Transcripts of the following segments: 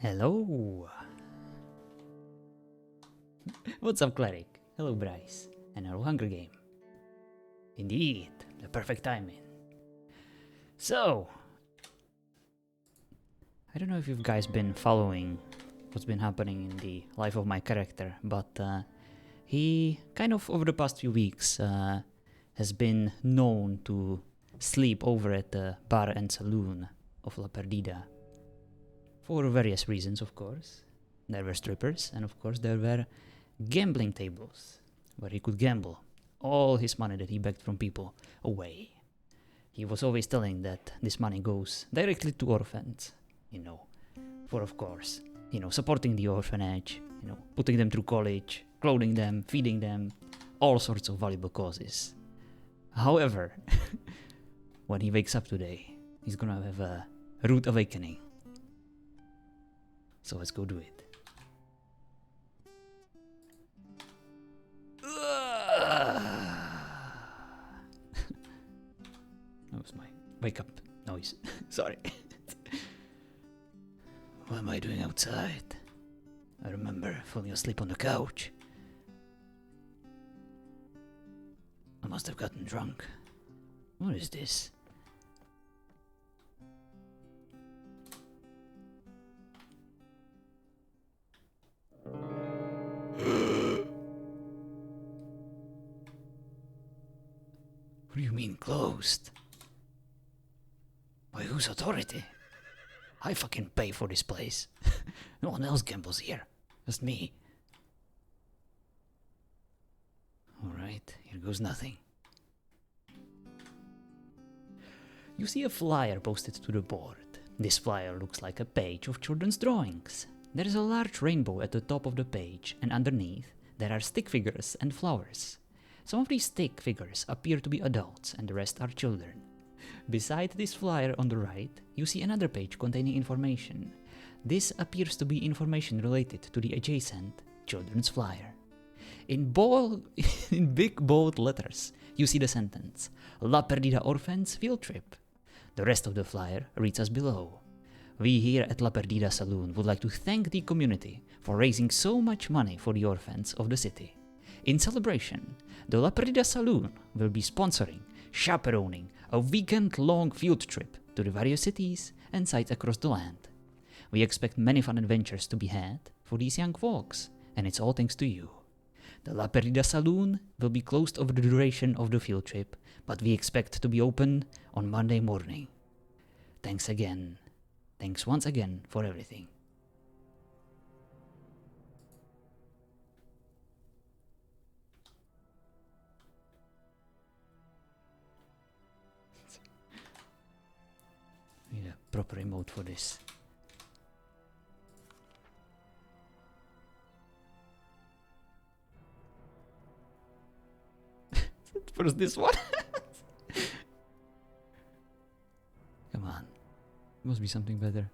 Hello! What's up, Cleric? Hello, Bryce. And hello, Hunger Game. Indeed, the perfect timing. So, I don't know if you guys been following what's been happening in the life of my character, but he kind of over the past few weeks has been known to sleep over at the bar and saloon of La Perdida. For various reasons, of course. There were strippers, and of course there were gambling tables, where he could gamble all his money that he begged from people away. He was always telling that this money goes directly to orphans, for of course, supporting the orphanage, putting them through college, clothing them, feeding them, all sorts of valuable causes. However, when he wakes up today, he's gonna have a rude awakening. So let's go do it. That was my wake up noise. Sorry. What am I doing outside? I remember falling asleep on the couch. I must have gotten drunk. What is this? What do you mean closed? By whose authority? I fucking pay for this place. No one else gambles here. Just me. Alright, here goes nothing. You see a flyer posted to the board. This flyer looks like a page of children's drawings. There is a large rainbow at the top of the page, and underneath there are stick figures and flowers. Some of these stick figures appear to be adults and the rest are children. Beside this flyer on the right, you see another page containing information. This appears to be information related to the adjacent children's flyer. In big bold letters, you see the sentence, La Perdida Orphans Field Trip. The rest of the flyer reads as below. We here at La Perdida Saloon would like to thank the community for raising so much money for the orphans of the city. In celebration, the La Perdida Saloon will be sponsoring, chaperoning a weekend-long field trip to the various cities and sites across the land. We expect many fun adventures to be had for these young folks, and it's all thanks to you. The La Perdida Saloon will be closed over the duration of the field trip, but we expect to be open on Monday morning. Thanks again. Thanks once again for everything. Need a proper emote for this. First this one. Come on. Must be something better.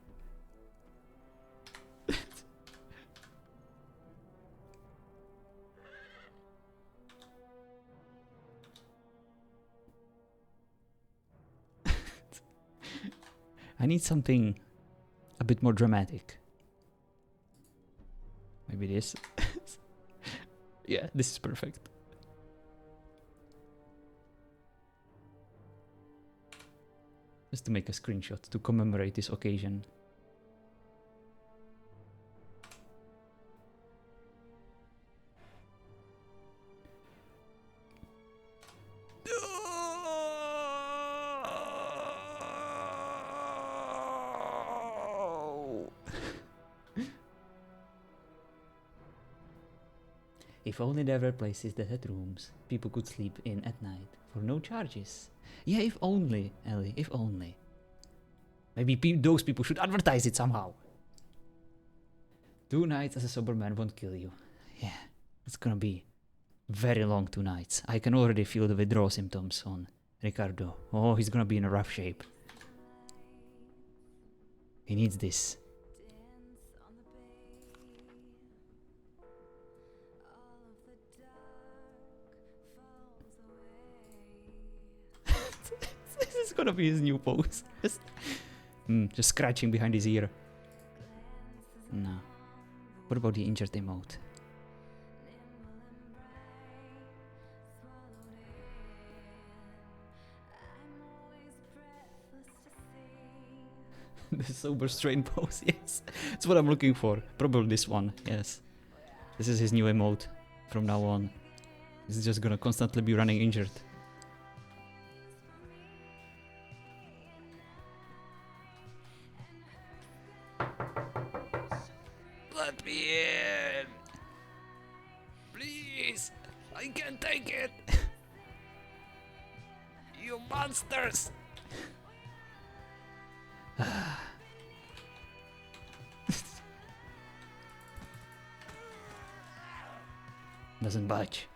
I need something a bit more dramatic. Maybe this. Yeah, this is perfect. Just to make a screenshot to commemorate this occasion. If only there were places that had rooms people could sleep in at night for no charges. Yeah, if only, Ellie, if only. Maybe those people should advertise it somehow. 2 nights as a sober man won't kill you. Yeah, it's gonna be very long 2 nights. I can already feel the withdrawal symptoms on Ricardo. Oh, he's gonna be in a rough shape. He needs this. This is gonna be his new pose. Just scratching behind his ear. No. What about the injured emote? The sober strain pose, yes. That's what I'm looking for. Probably this one, yes. This is his new emote from now on. He's just gonna constantly be running injured. Let me in! Please! I can't take it! You monsters! Doesn't budge.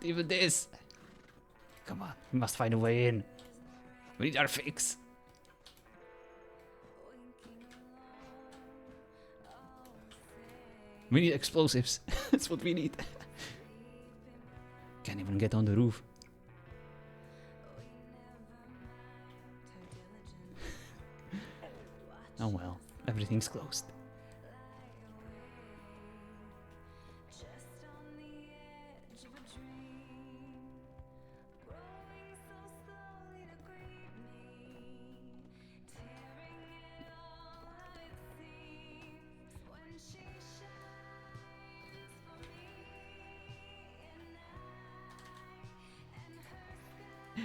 Even this! Come on, we must find a way in. We need our fix. We need explosives. That's what we need. Can't even get on the roof. Oh well, everything's closed.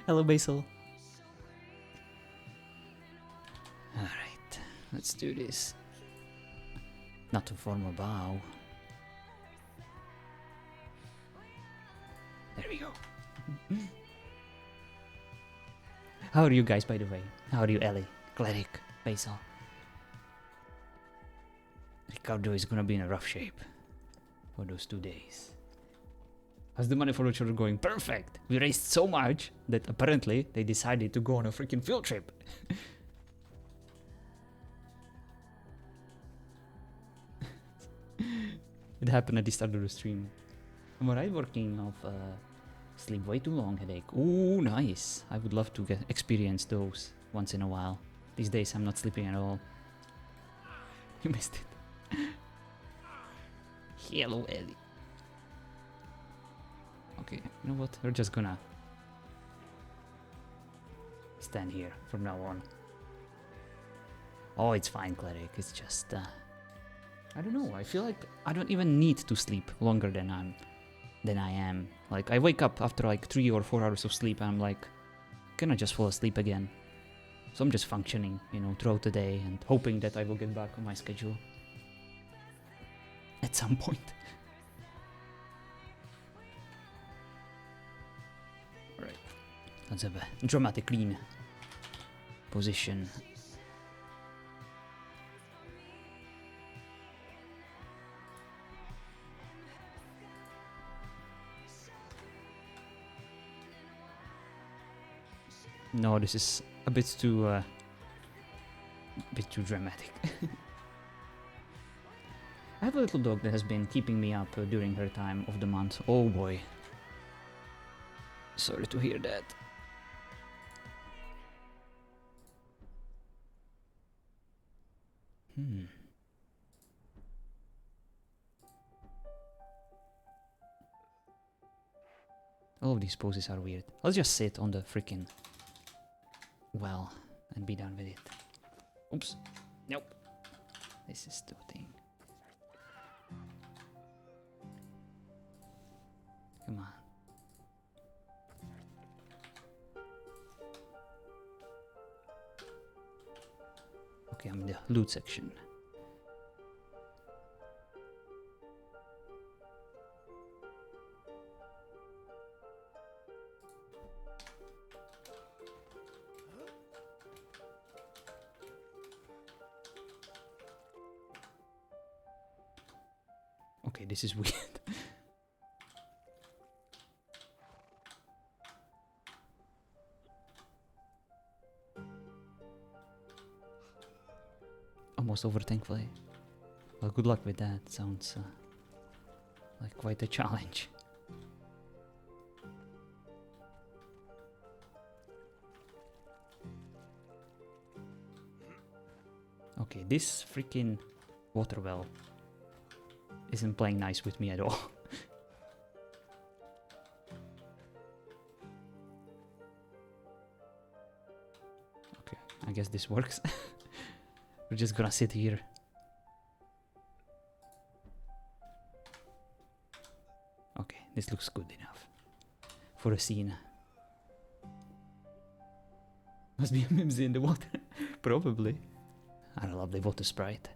Hello, Basil. Alright, let's do this. Not to form a bow. There we go. How are you guys, by the way? How are you, Ellie, Cleric, Basil? Ricardo is gonna be in a rough shape for those 2 days. How's the money for the children going? Perfect! We raised so much that apparently they decided to go on a freaking field trip. It happened at the start of the stream. I'm alright working off sleep way too long headache. Ooh, nice. I would love to experience those once in a while. These days I'm not sleeping at all. You missed it. Hello, Ellie. Okay, you know what? We're just gonna stand here from now on. Oh, it's fine, Cleric. It's just, I don't know. I feel like I don't even need to sleep longer than I am. Like, I wake up after like 3 or 4 hours of sleep, and I'm like, can I just fall asleep again? So I'm just functioning, you know, throughout the day and hoping that I will get back on my schedule at some point. Alright, let's have a dramatic clean position. No, this is a bit too dramatic. I have a little dog that has been keeping me up during her time of the month. Oh boy. Sorry to hear that. All of these poses are weird. Let's just sit on the freaking well and be done with it. Oops. Nope. This is the thing. Come on. Okay, I'm in the loot section. Okay, this is weird. Almost over, thankfully. Well, good luck with that. Sounds like quite a challenge. Okay, this freaking water well isn't playing nice with me at all. Okay, I guess this works. We're just gonna sit here. Okay, this looks good enough for a scene. Must be a Mimsy in the water. Probably. I love the water sprite.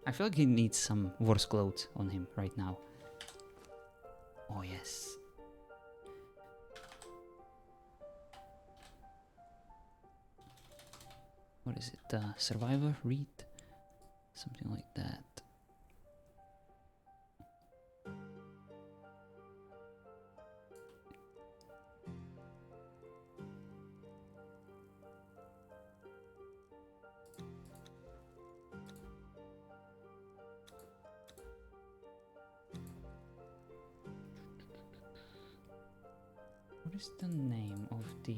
I feel like he needs some worse clothes on him right now. Oh yes. What is it? Survivor? Read? Something like that. What is the name of the...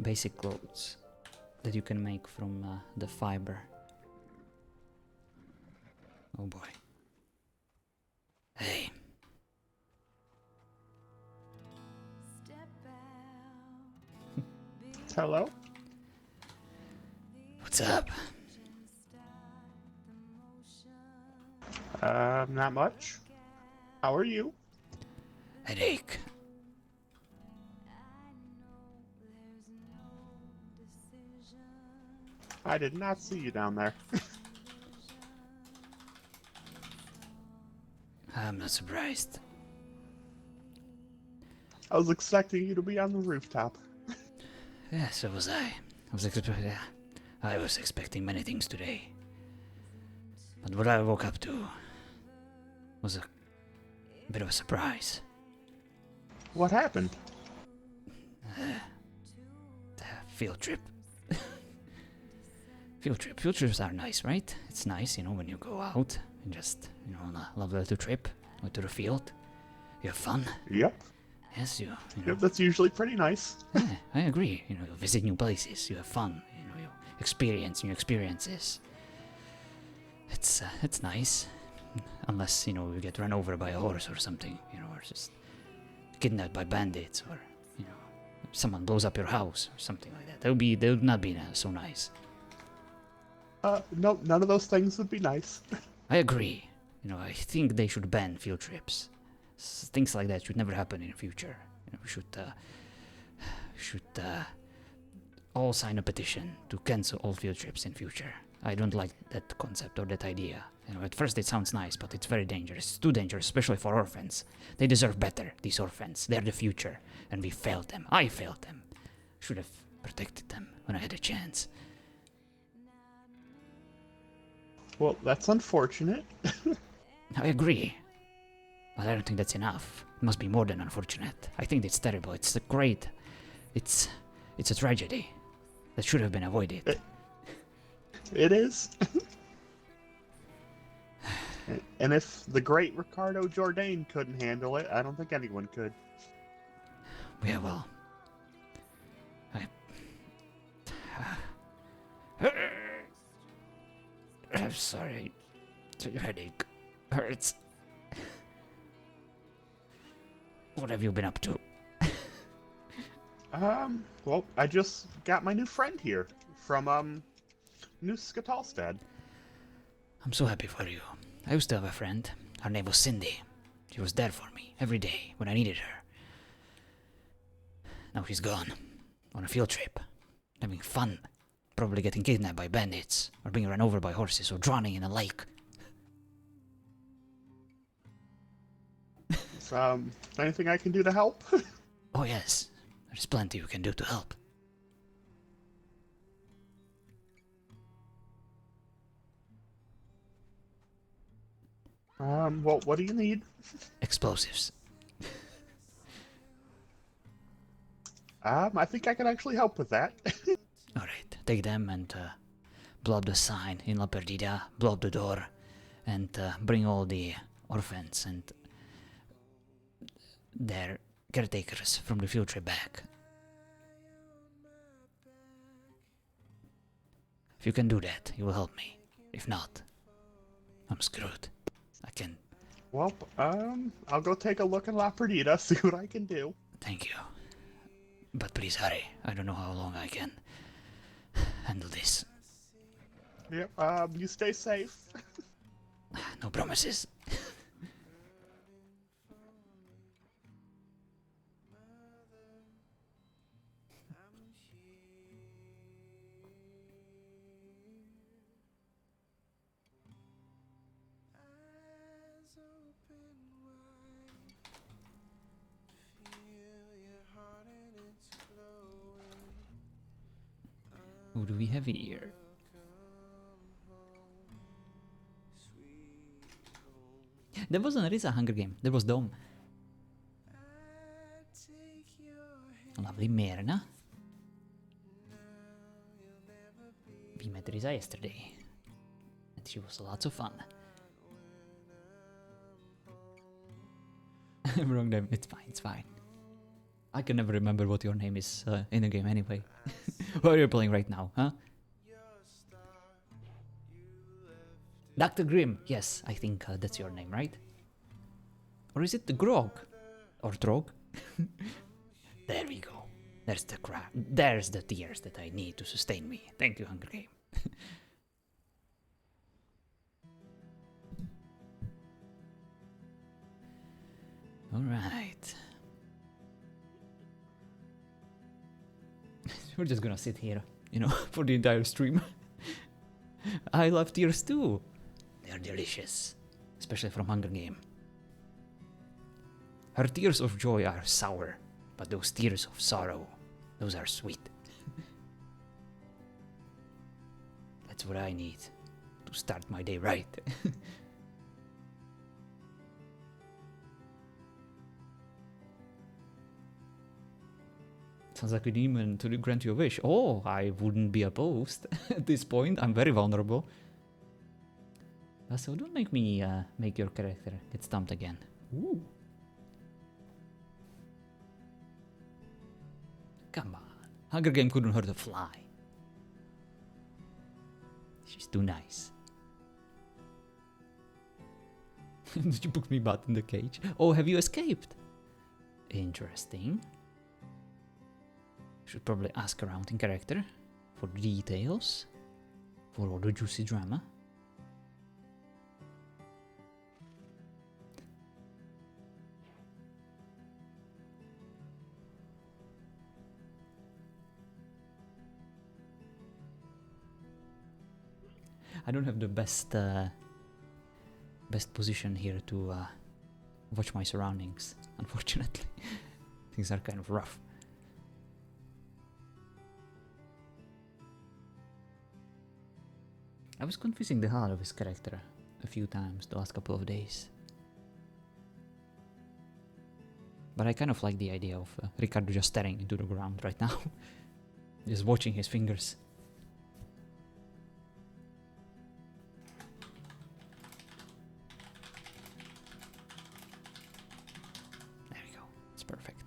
basic clothes that you can make from the fiber? Oh boy. Hey. Hello? What's up? Not much. How are you? Headache. I did not see you down there. I'm not surprised. I was expecting you to be on the rooftop. Yeah, so was I. I was expecting many things today. But what I woke up to was a bit of a surprise. What happened? The field trip. Field trips are nice, right? It's nice, you know, when you go out and just, you know, on a lovely little trip, go to the field. You have fun. Yep. Yes, you know. Yep, that's usually pretty nice. Yeah, I agree. You know, you visit new places, you have fun, you know, you experience new experiences. It's nice. Unless, you know, you get run over by a horse or something, you know, or just kidnapped by bandits, or, you know, someone blows up your house or something like that. That would not be so nice. No, none of those things would be nice. I agree. You know, I think they should ban field trips. Things like that should never happen in the future. You know, we should all sign a petition to cancel all field trips in future. I don't like that concept or that idea. You know, at first it sounds nice, but it's very dangerous. It's too dangerous, especially for orphans. They deserve better, these orphans. They're the future, and we failed them. I failed them. Should have protected them when I had a chance. Well, that's unfortunate. I agree. But I don't think that's enough. It must be more than unfortunate. I think it's terrible. It's a great... It's a tragedy that should have been avoided. It is. And if the great Ricardo Jourdain couldn't handle it, I don't think anyone could. Yeah, well... I'm sorry. Your headache hurts. What have you been up to? Well, I just got my new friend here from, New Skatalstad. I'm so happy for you. I used to have a friend. Her name was Cindy. She was there for me every day when I needed her. Now she's gone. On a field trip. Having fun. Probably getting kidnapped by bandits. Or being run over by horses. Or drowning in a lake. Anything I can do to help? Oh yes. There's plenty you can do to help. Well, what do you need? Explosives. I think I can actually help with that. Alright, take them and blow up the sign in La Perdida, blow up the door, and bring all the orphans and their caretakers from the future back. If you can do that, you will help me. If not, I'm screwed. I can... Well, I'll go take a look in La Perdita, see what I can do. Thank you. But please hurry. I don't know how long I can handle this. Yep, you stay safe. No promises. Who do we have here? There wasn't a Hunger Game. There was Dome. Lovely Myrna. We met Risa yesterday. And she was lots of fun. Wrong name. It's fine, it's fine. I can never remember what your name is in the game anyway. What are you playing right now, huh? Dr. Grimm. Yes, I think that's your name, right? Or is it the Grog? Or Drog? There we go. There's the crap. There's the tears that I need to sustain me. Thank you, Hunger Game. Alright. We're just gonna sit here, you know, for the entire stream. I love tears too. They're delicious. Especially from Hunger Game. Her tears of joy are sour, but those tears of sorrow, those are sweet. That's what I need to start my day right. Sounds like a demon to grant you a wish. Oh, I wouldn't be opposed at this point. I'm very vulnerable. So don't make me make your character get stumped again. Ooh. Come on. Hunger Game couldn't hurt a fly. She's too nice. Did you put me back in the cage? Oh, have you escaped? Interesting. Should probably ask around in character for details, for all the juicy drama. I don't have the best position here to watch my surroundings, unfortunately. Things are kind of rough. I was confusing the hell out of his character a few times the last couple of days. But I kind of like the idea of Ricardo just staring into the ground right now. Just watching his fingers. There we go. It's perfect.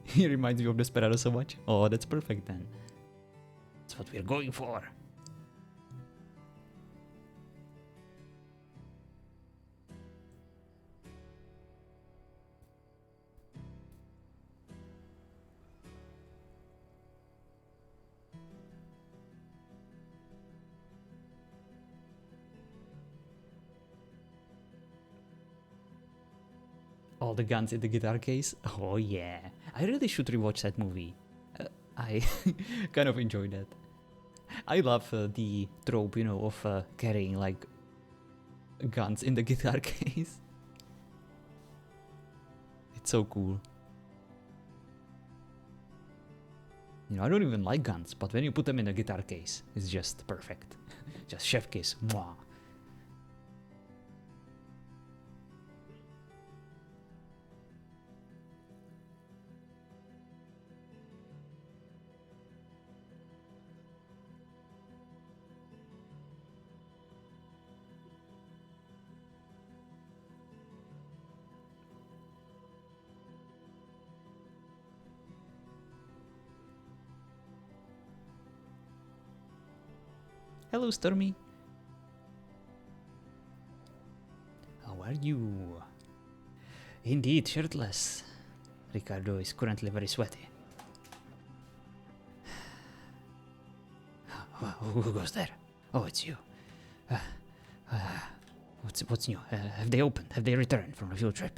He reminds me of Desperado so much. Oh, that's perfect then. That's what we're going for. All the guns in the guitar case. Oh yeah. I really should rewatch that movie. I kind of enjoyed that. I love the trope, you know, of carrying like guns in the guitar case. It's so cool. You know, I don't even like guns, but when you put them in a guitar case, it's just perfect. Just chef kiss. Mwah. Hello, Stormy. How are you? Indeed, shirtless. Ricardo is currently very sweaty. Who goes there? Oh, it's you. What's new? Have they opened? Have they returned from a field trip?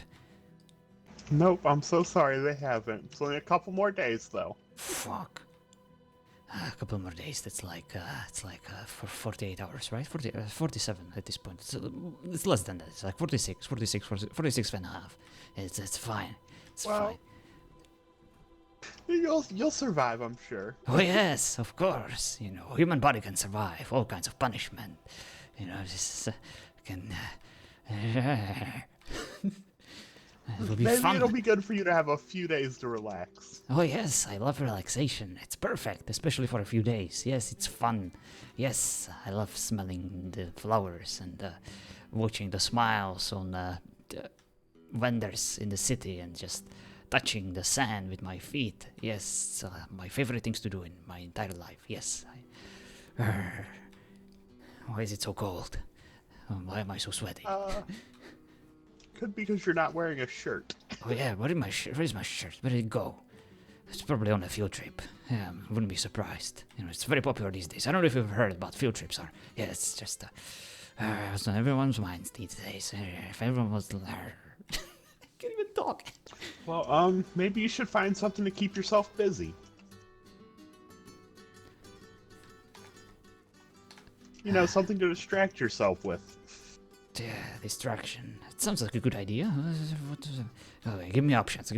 Nope, I'm so sorry they haven't. It's only a couple more days, though. Fuck. A couple more days. That's like for 48 hours, right? 47 at this point. It's less than that. It's like 46 and a half. It's fine. It's fine. You'll survive, I'm sure. Oh yes, of course. You know, human body can survive all kinds of punishment. You know, just can. It'll be Maybe fun. it'll be good for you to have a few days to relax. Oh yes, I love relaxation. It's perfect, especially for a few days. Yes, it's fun. Yes, I love smelling the flowers and watching the smiles on the vendors in the city and just touching the sand with my feet. Yes, my favorite things to do in my entire life. Yes. Why is it so cold? Why am I so sweaty? Could be because you're not wearing a shirt. Oh yeah, where is my shirt? Where did it go? It's probably on a field trip. Yeah, wouldn't be surprised. You know, it's very popular these days. I don't know if you've heard about field trips. Yeah, it's just it's on everyone's minds these days. If everyone was, I can't even talk. Well, maybe you should find something to keep yourself busy. You know, something to distract yourself with. Yeah, distraction. It sounds like a good idea. Okay, give me options.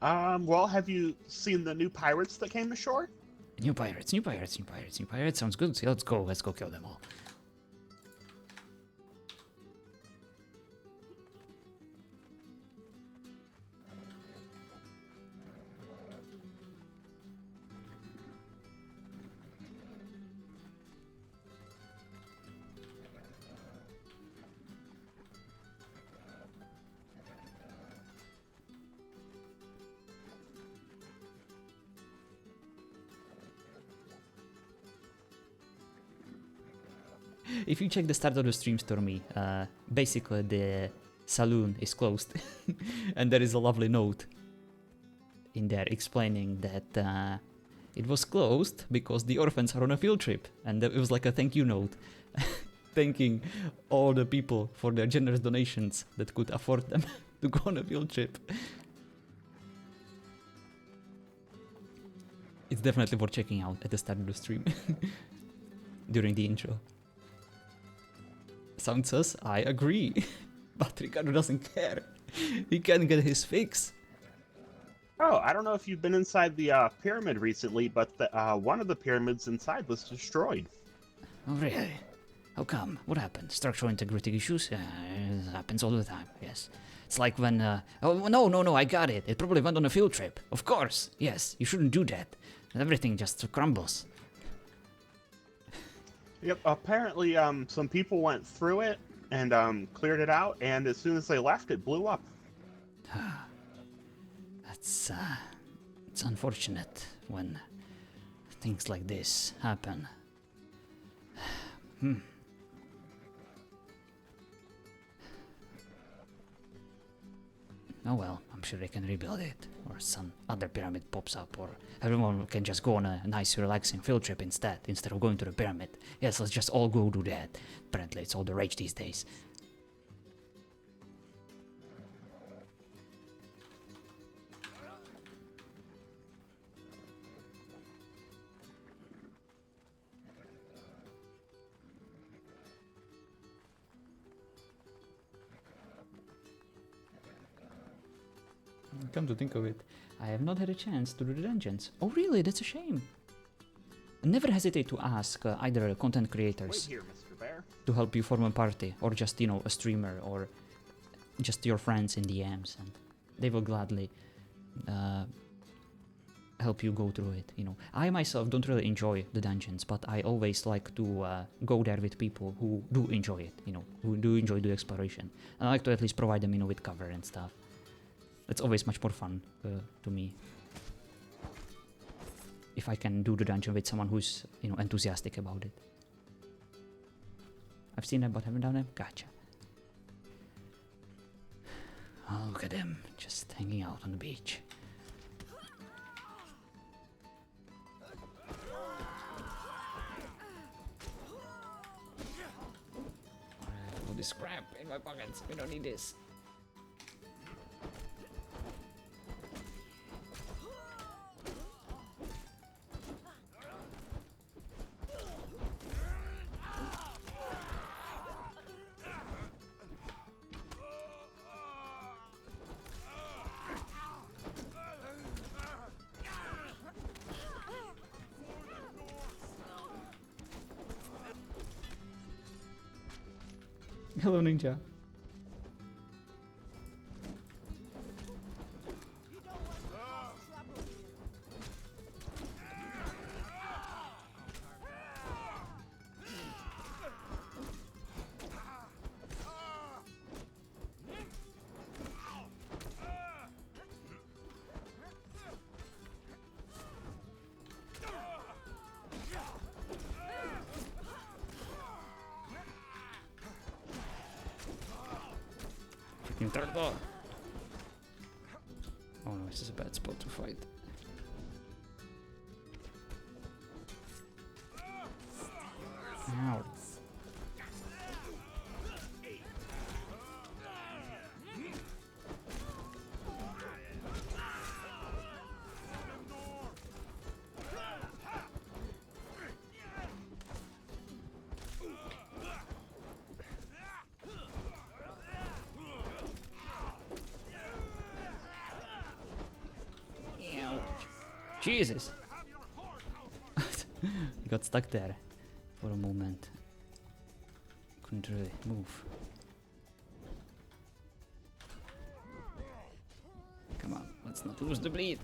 Well, have you seen the new pirates that came ashore? New pirates. Sounds good. So let's go kill them all. If you check the start of the stream, Stormy, basically the saloon is closed. And there is a lovely note in there explaining that it was closed because the orphans are on a field trip. And it was like a thank you note. Thanking all the people for their generous donations that could afford them to go on a field trip. It's definitely worth checking out at the start of the stream. During the intro. Sound says, I agree. But Ricardo doesn't care. He can't get his fix. Oh, I don't know if you've been inside the pyramid recently, but one of the pyramids inside was destroyed. Oh, really? How come? What happened? Structural integrity issues? It happens all the time, yes. It's like when... oh, no, I got it. It probably went on a field trip. Of course, yes. You shouldn't do that. Everything just crumbles. Yep, apparently some people went through it and cleared it out, and as soon as they left, it blew up. It's unfortunate when things like this happen. Oh well, I'm sure they can rebuild it, or some other pyramid pops up, or everyone can just go on a nice relaxing field trip instead of going to the pyramid. Yes, let's just all go do that. Apparently it's all the rage these days. Come to think of it, I have not had a chance to do the dungeons. Oh really? That's a shame. Never hesitate to ask either content creators Wait here, Mr. Bear. to help you form a party, or just, you know, a streamer, or just your friends in DMs, and they will gladly help you go through it, you know. I myself don't really enjoy the dungeons, but I always like to go there with people who do enjoy it, you know, who do enjoy the exploration. And I like to at least provide them, you know, with cover and stuff. It's always much more fun to me if I can do the dungeon with someone who's, you know, enthusiastic about it. I've seen them but haven't done them. Gotcha. Oh, look at them, just hanging out on the beach. Alright, all this crap in my pockets. We don't need this. Hello, Ninja. Ricardo. Oh no, this is a bad spot to fight. Ow. Jesus! Got stuck there for a moment. Couldn't really move. Come on, let's not lose the bleed.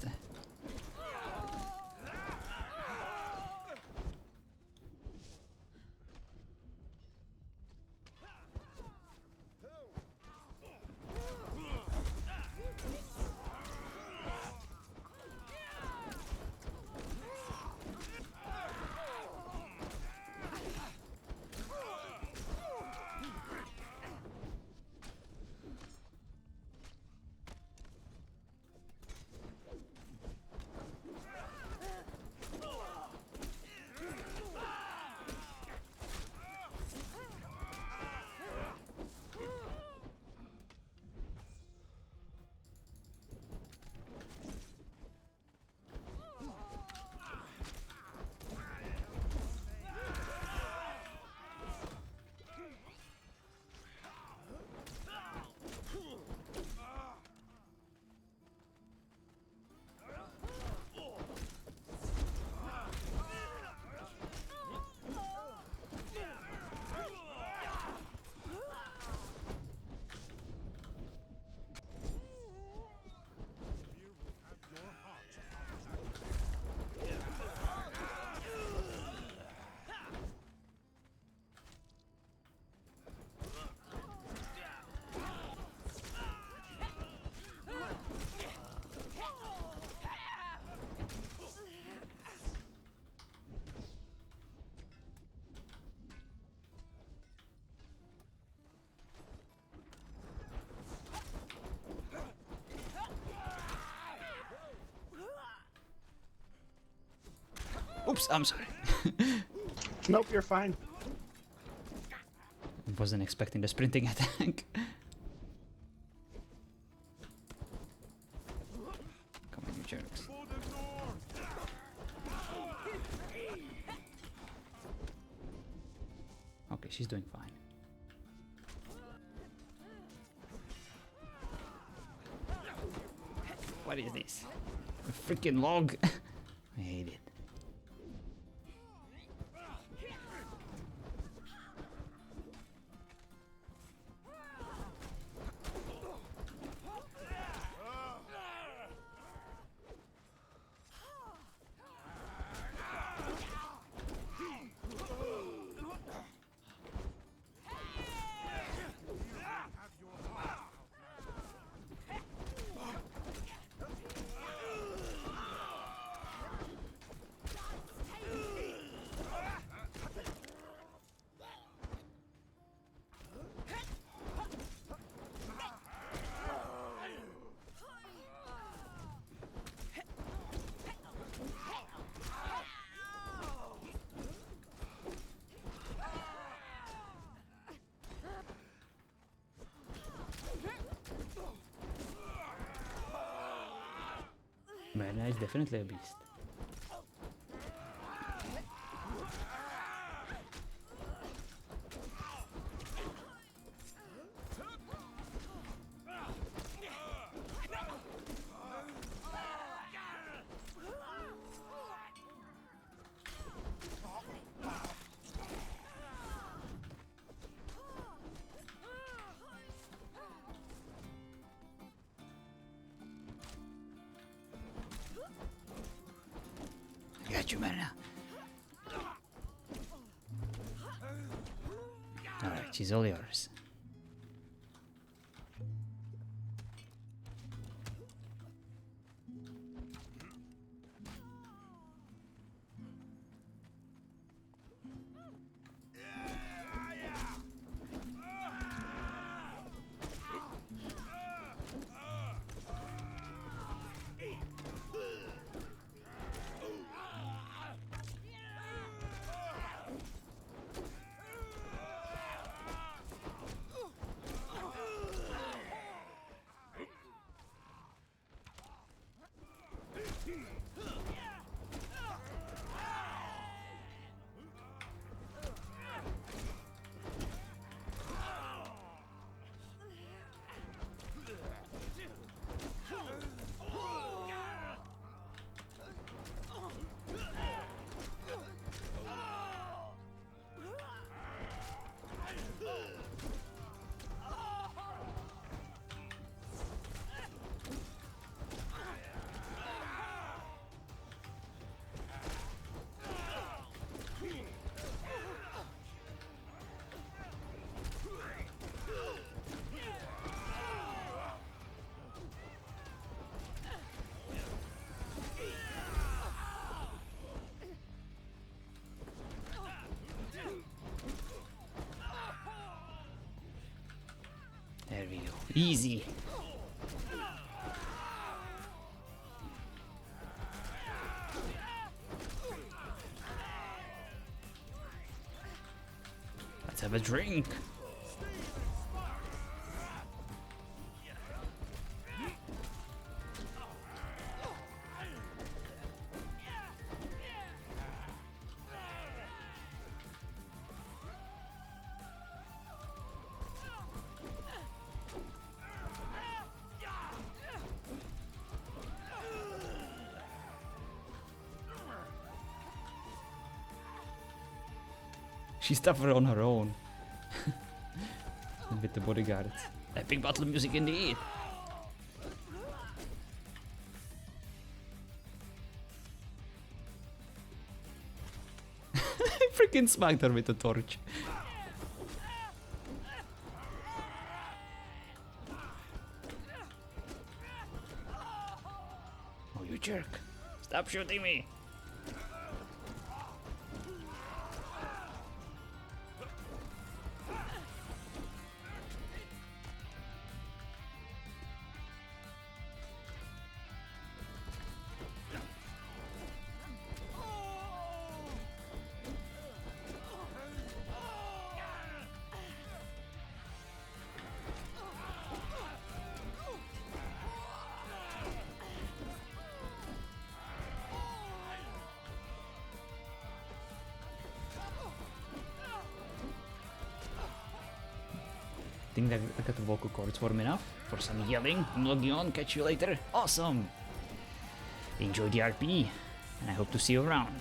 Oops, I'm sorry. Nope, you're fine. Wasn't expecting the sprinting attack. Come on, you jerks. Okay, she's doing fine. What is this? A freaking log. I hate it. Merna is definitely a beast. I got you, Merna. Alright, she's all yours. There we go. Easy. Let's have a drink. She's tougher on her own. With the bodyguards. Epic battle music indeed. I freaking smacked her with the torch. Oh, you jerk. Stop shooting me. think that I got the vocal cords warm enough for some yelling. I'm logging on, catch you later. Awesome! Enjoy the RP, and I hope to see you around.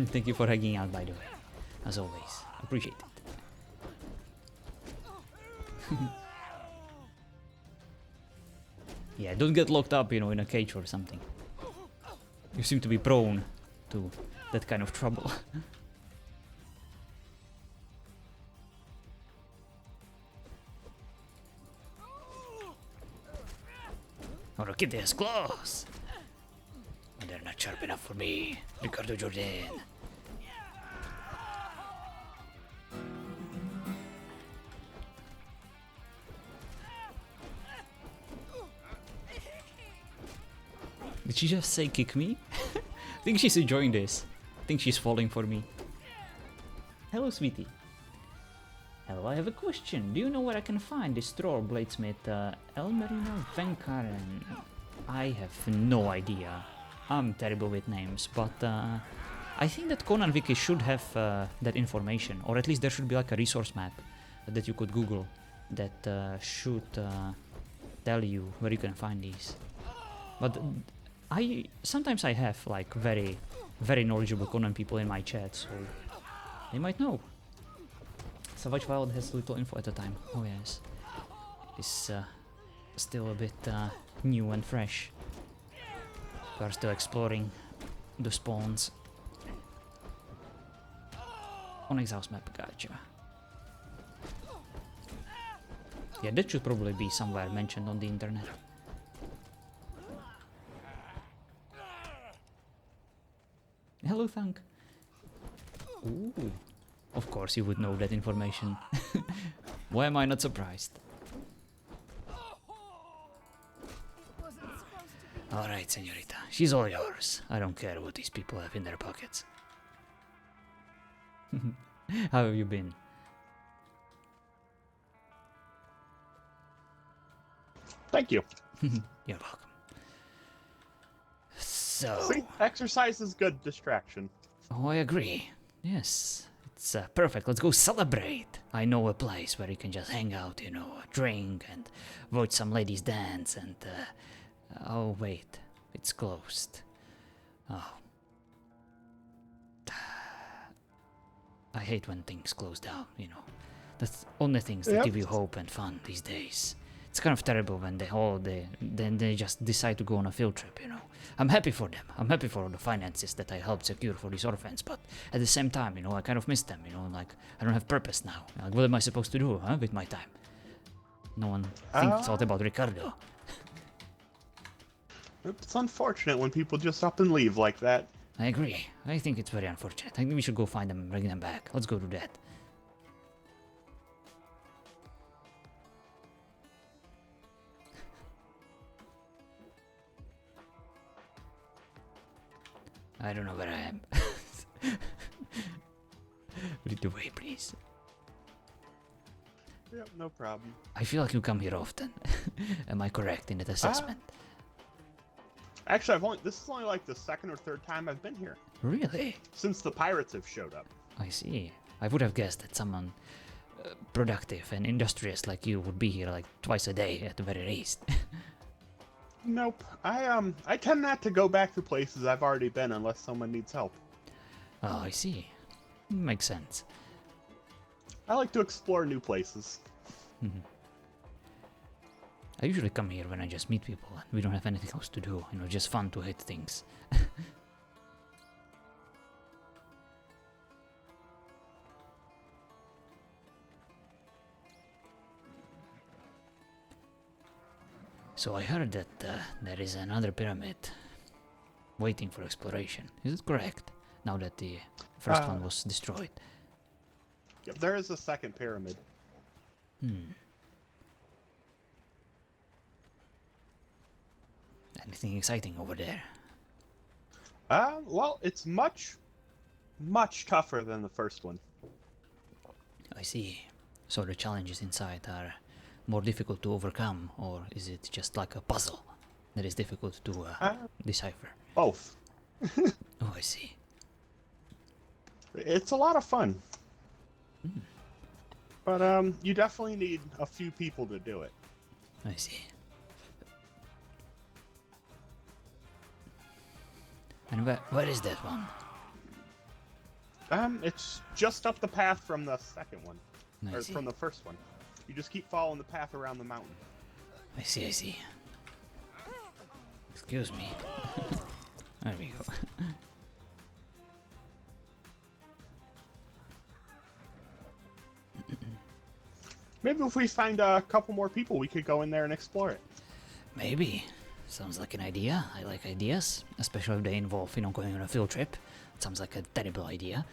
Thank you for hanging out, by the way. As always, appreciate it. Yeah, don't get locked up, you know, in a cage or something. You seem to be prone to that kind of trouble. Orchidea's claws! But they're not sharp enough for me, Ricardo Jordan. Did she just say kick me? I think she's enjoying this. I think she's falling for me. Hello, sweetie. Hello, I have a question. Do you know where I can find this troll bladesmith, Elmerino Venkaren? I have no idea. I'm terrible with names, but I think that Conan Wiki should have that information, or at least there should be like a resource map that you could Google that should tell you where you can find these. But sometimes I have like very knowledgeable Conan people in my chat, so they might know. Savage Wild has little info at the time. Oh yes, it's still a bit new and fresh. We are still exploring the spawns. On exhaust map, gotcha. Yeah, that should probably be somewhere mentioned on the internet. Hello, Thunk. Ooh. Of course you would know that information. Why am I not surprised? Alright, señorita. She's all yours. I don't care what these people have in their pockets. How have you been? Thank you. You're welcome. So... See, exercise is good distraction. Oh, I agree. Yes. It's perfect. Let's go celebrate. I know a place where you can just hang out, you know, drink and watch some ladies dance and... oh, wait. It's closed. Oh. I hate when things close down, you know. That's only things that give you hope and fun these days. It's kind of terrible when they just decide to go on a field trip, you know. I'm happy for them. I'm happy for all the finances that I helped secure for these orphans, but at the same time, you know, I kind of miss them, you know, like, I don't have purpose now. Like, what am I supposed to do, with my time? No one thought about Ricardo. It's unfortunate when people just up and leave like that. I agree. I think it's very unfortunate. I think we should go find them and bring them back. Let's go do that. I don't know where I am. Lead the way, please. Yep, no problem. I feel like you come here often. Am I correct in that assessment? Actually, this is only like the second or third time I've been here. Really? Since the pirates have showed up. I see. I would have guessed that someone productive and industrious like you would be here like twice a day at the very least. Nope. I tend not to go back to places I've already been unless someone needs help. Oh, I see. Makes sense. I like to explore new places. I usually come here when I just meet people and we don't have anything else to do, you know, just fun to hit things. So I heard that there is another pyramid waiting for exploration. Is it correct? Now that the first one was destroyed. Yep, there is a second pyramid. Anything exciting over there? Well, it's much tougher than the first one. I see. So the challenges inside are more difficult to overcome, or is it just like a puzzle that is difficult to decipher? Both. Oh, I see. It's a lot of fun. Hmm. But you definitely need a few people to do it. I see. And where is that one? It's just up the path from the second one. I Or see. from the first one. You just keep following the path around the mountain. I see, I see. Excuse me. There we go. Maybe if we find a couple more people, we could go in there and explore it. Maybe. Sounds like an idea. I like ideas, especially if they involve, going on a field trip. It sounds like a terrible idea.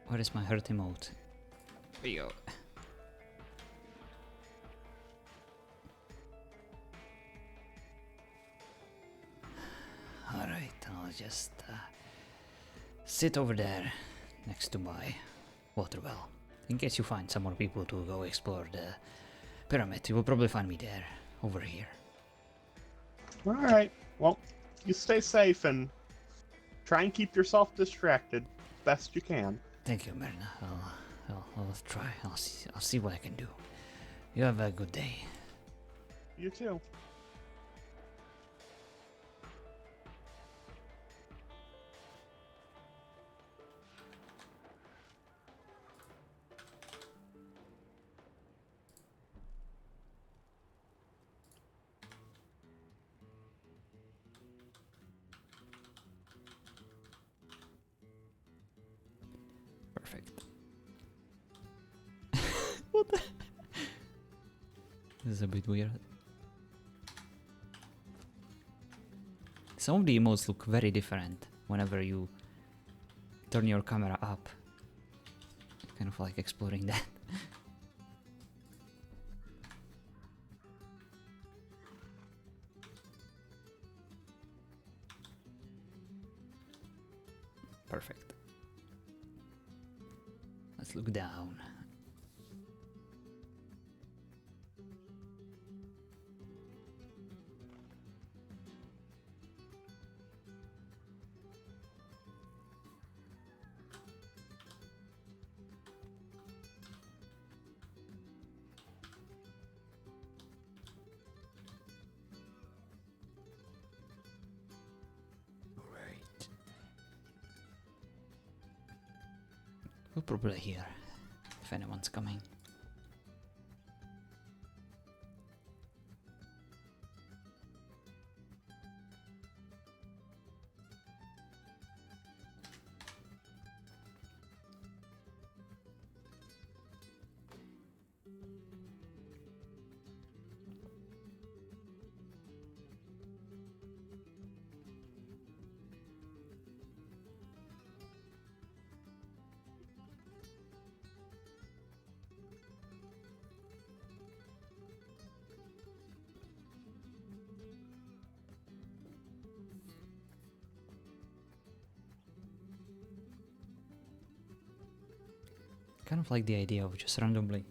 Where is my heart emote? Here you go. Alright, I'll just sit over there next to my water well. In case you find some more people to go explore the pyramid, you will probably find me there, over here. Alright, well, you stay safe and try and keep yourself distracted best you can. Thank you, Myrna. I'll try. I'll see what I can do. You have a good day. You too. Perfect. What the? This is a bit weird. Some of the emotes look very different whenever you turn your camera up. Kind of like exploring that. Perfect. Let's look down. Alright. We'll probably hear if anyone's coming. Kind of like the idea of just randomly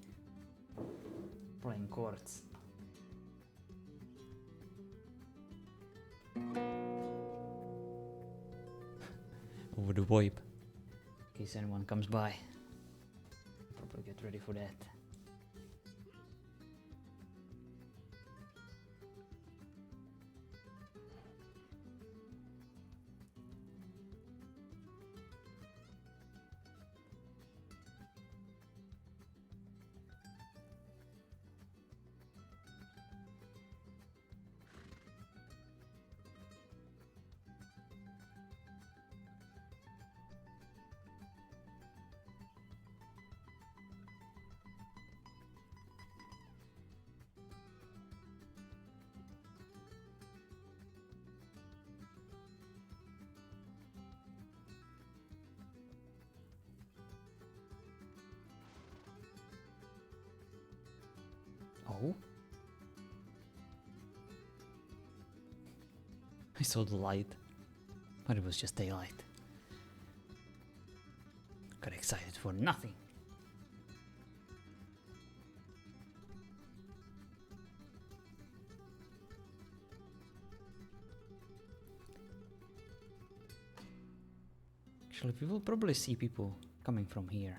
playing chords. Over the VoIP. In case anyone comes by. Probably get ready for that. Oh? I saw the light, but it was just daylight. Got excited for nothing. Actually, we will probably see people coming from here.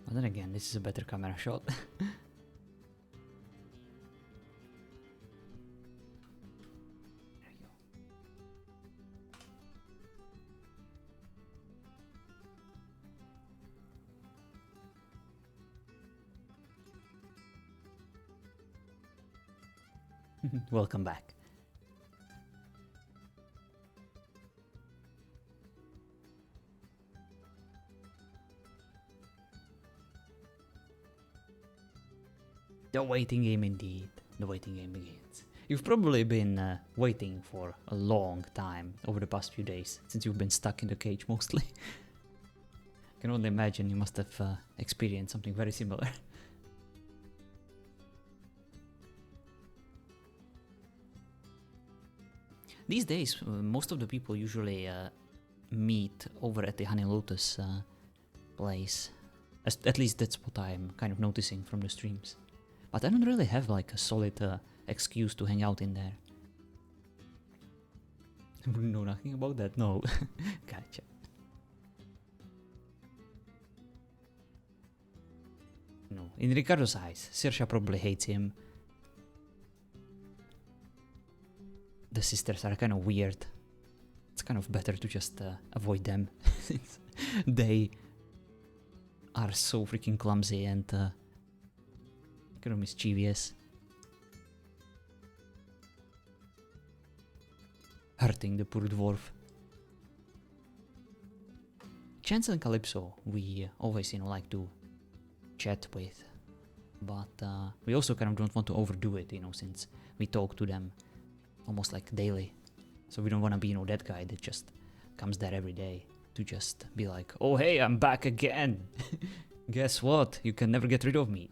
But then again, this is a better camera shot. Welcome back. The waiting game indeed. The waiting game begins. You've probably been waiting for a long time over the past few days, since you've been stuck in the cage mostly. I can only imagine you must have experienced something very similar. These days, most of the people usually meet over at the Honey Lotus place. At least that's what I'm kind of noticing from the streams. But I don't really have like a solid excuse to hang out in there. I wouldn't know nothing about that, no. Gotcha. No, in Ricardo's eyes, Saoirse probably hates him. The sisters are kind of weird. It's kind of better to just avoid them, since they are so freaking clumsy and kind of mischievous. Hurting the poor dwarf. Chance and Calypso, we always, like to chat with. But we also kind of don't want to overdo it, since we talk to them almost like daily. So we don't want to be, that guy that just comes there every day to just be like, oh hey, I'm back again. Guess what? You can never get rid of me.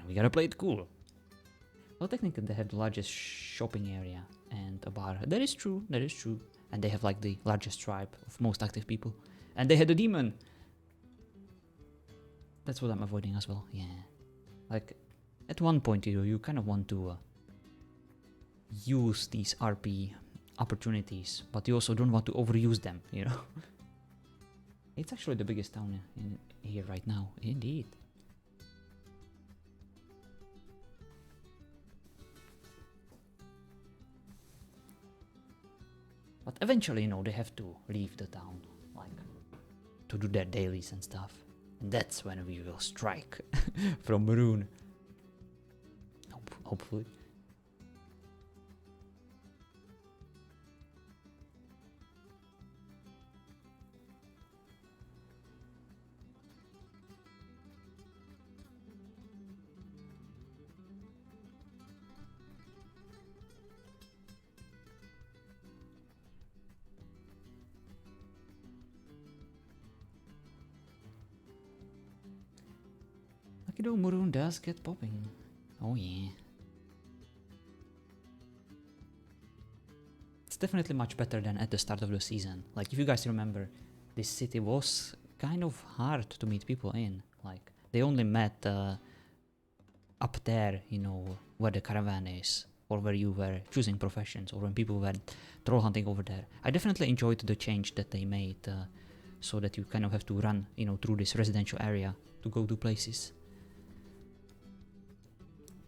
We gotta play it cool. Well, technically they have the largest shopping area and a bar. That is true, that is true. And they have like the largest tribe of most active people. And they had a demon. That's what I'm avoiding as well, yeah. Like, at one point you kind of want to use these RP opportunities, but you also don't want to overuse them, It's actually the biggest town in here right now, indeed. But eventually, they have to leave the town, like, to do their dailies and stuff. And that's when we will strike from Maroon. Hopefully. Lucky though, Maroon does get popping. Oh yeah. It's definitely much better than at the start of the season. Like, if you guys remember, this city was kind of hard to meet people in. Like, they only met up there, where the caravan is, or where you were choosing professions, or when people were troll hunting over there. I definitely enjoyed the change that they made, so that you kind of have to run, through this residential area to go to places.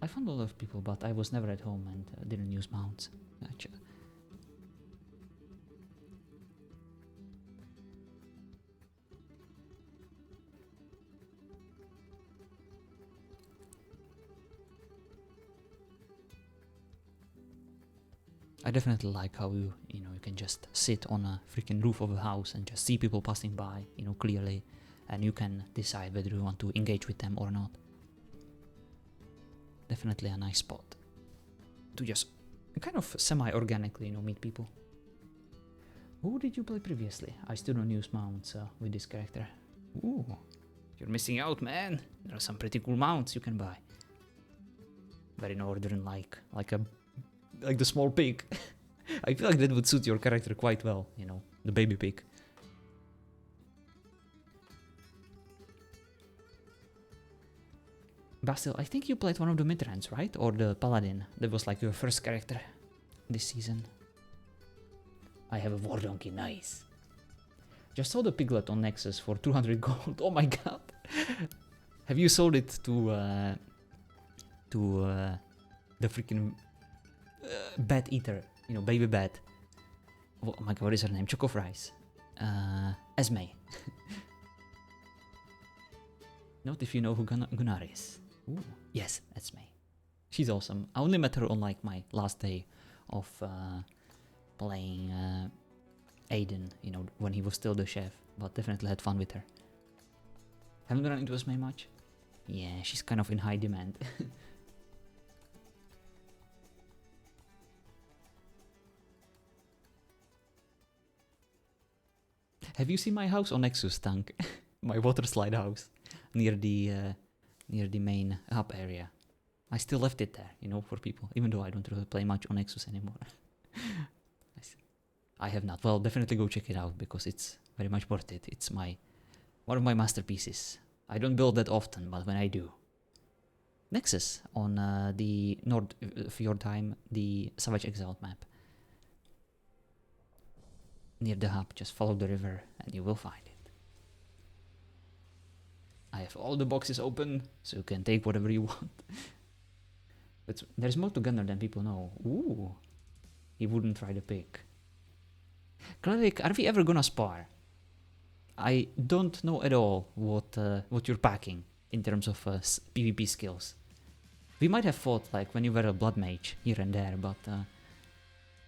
I found a lot of people, but I was never at home and didn't use mounts. Gotcha. I definitely like how you can just sit on a freaking roof of a house and just see people passing by, clearly, and you can decide whether you want to engage with them or not. Definitely a nice spot to just kind of semi-organically, meet people. Who did you play previously? I still don't use mounts with this character. Ooh, you're missing out, man. There are some pretty cool mounts you can buy. Very northern, like the small pig. I feel like that would suit your character quite well, the baby pig. Basil, I think you played one of the Mitrans, right? Or the Paladin. That was like your first character this season. I have a war donkey, nice. Just saw the piglet on Nexus for 200 gold. Oh my god. Have you sold it to the freaking bat eater? Baby bat. Oh my god, what is her name? Choco Fries. Esme. Not if you know who Gunnar is. Ooh, yes, Esme. She's awesome. I only met her on like my last day of playing Aiden, when he was still the chef, but definitely had fun with her. Haven't run into Esme much? Yeah, she's kind of in high demand. Have you seen my house on Nexus, Tank? My water slide house near the main hub area. I still left it there, for people, even though I don't really play much on Nexus anymore. I have not. Well, definitely go check it out because it's very much worth it. It's one of my masterpieces. I don't build that often, but when I do. Nexus on the North Fjordheim, the Savage Exiled map. Near the hub, just follow the river and you will find it. I have all the boxes open, so you can take whatever you want. But there's more to Gunnar than people know. Ooh, he wouldn't try the pick. Cleric, are we ever gonna spar? I don't know at all what you're packing in terms of PvP skills. We might have fought like when you were a blood mage here and there, but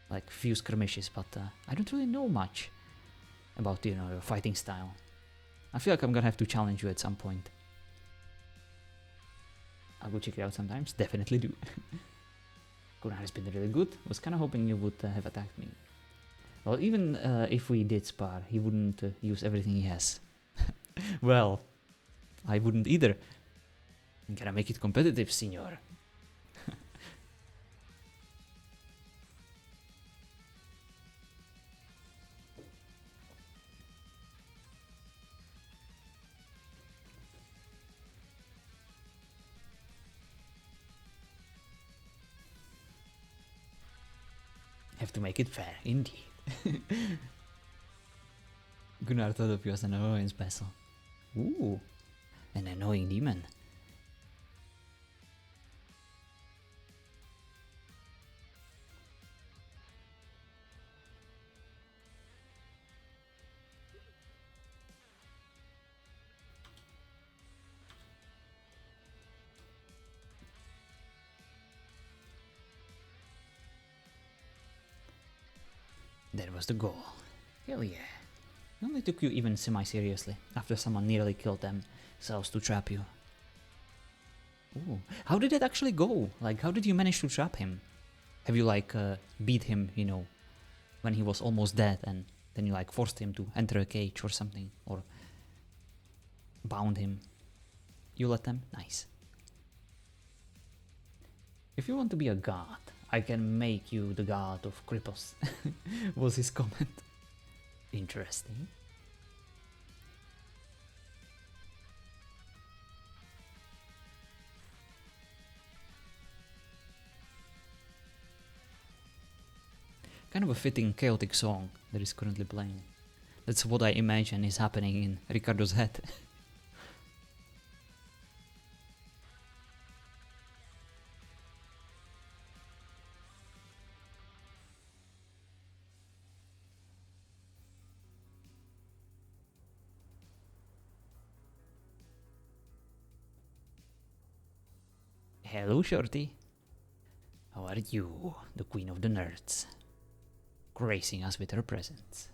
like few skirmishes, but I don't really know much about your fighting style. I feel like I'm gonna have to challenge you at some point. I'll go check it out sometimes. Definitely do. Gunnar has been really good. Was kind of hoping you would have attacked me. Well, even if we did spar, he wouldn't use everything he has. Well, I wouldn't either. I'm gonna make it competitive, senor. Have to make it fair, indeed. Gunnar thought of you as an annoyance vessel. Ooh, an annoying demon. That was the goal. Hell yeah. Nobody took you even semi-seriously after someone nearly killed themselves to trap you. Ooh. How did it actually go? Like, how did you manage to trap him? Have you like beat him, when he was almost dead, and then you like forced him to enter a cage or something, or bound him? You let them? Nice. If you want to be a god, I can make you the god of cripples, was his comment. Interesting. Kind of a fitting chaotic song that is currently playing. That's what I imagine is happening in Ricardo's head. Hello, Shorty. How are you, the queen of the nerds, gracing us with her presence?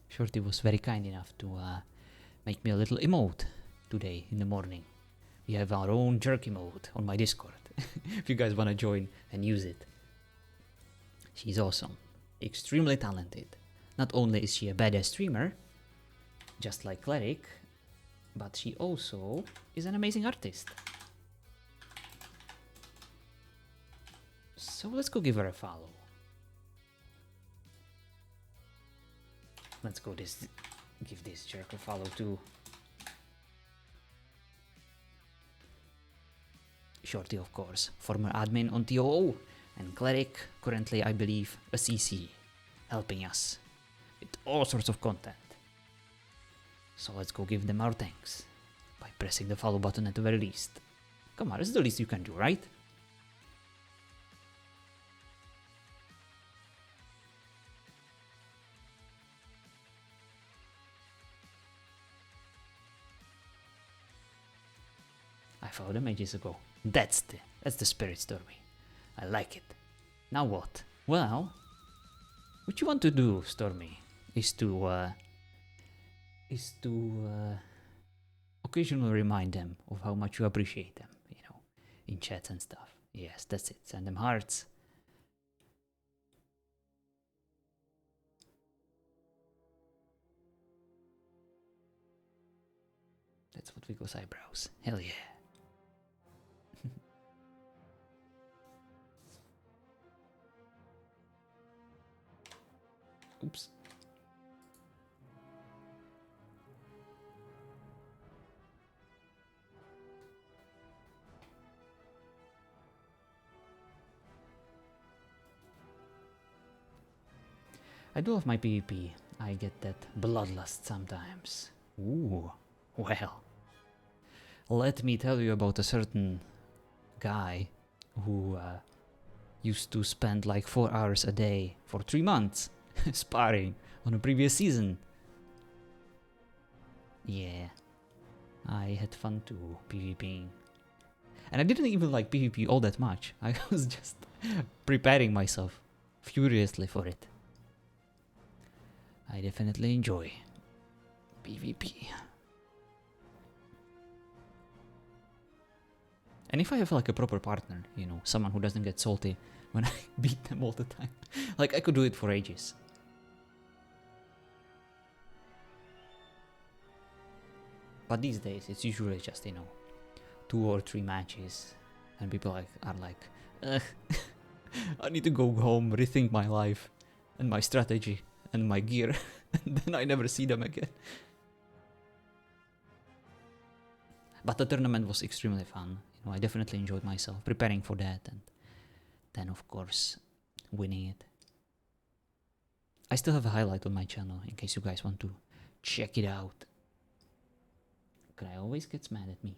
Shorty was very kind enough to make me a little emote today in the morning. We have our own jerk emote on my Discord. If you guys want to join and use it. She's awesome. Extremely talented. Not only is she a badass streamer, just like Cleric, but she also is an amazing artist. So let's go give her a follow. Let's go give this jerk a follow too. Shorty, of course, former admin on ToO, and Cleric, currently I believe a CC, helping us with all sorts of content. So let's go give them our thanks by pressing the follow button at the very least. Come on, it's the least you can do, right? I followed them ages ago. That's the spirit, Stormy. I like it. Now what? Well, what you want to do, Stormy, is to occasionally remind them of how much you appreciate them, you know, in chats and stuff. Yes, that's it. Send them hearts. That's what wiggles eyebrows. Hell yeah. Oops. I do love my PvP. I get that bloodlust sometimes. Ooh, well. Let me tell you about a certain guy who used to spend like 4 hours a day for 3 months sparring on a previous season. Yeah, I had fun too, PvPing. And I didn't even like PvP all that much. I was just preparing myself furiously for it. I definitely enjoy PvP. And if I have like a proper partner, you know, someone who doesn't get salty when I beat them all the time, like I could do it for ages. But these days it's usually just, you know, 2 or 3 matches, and people are like, I need to go home, rethink my life and my strategy and my gear, and then I never see them again. But the tournament was extremely fun. You know, I definitely enjoyed myself preparing for that, and then of course winning it. I still have a highlight on my channel in case you guys want to check it out. Guy always gets mad at me.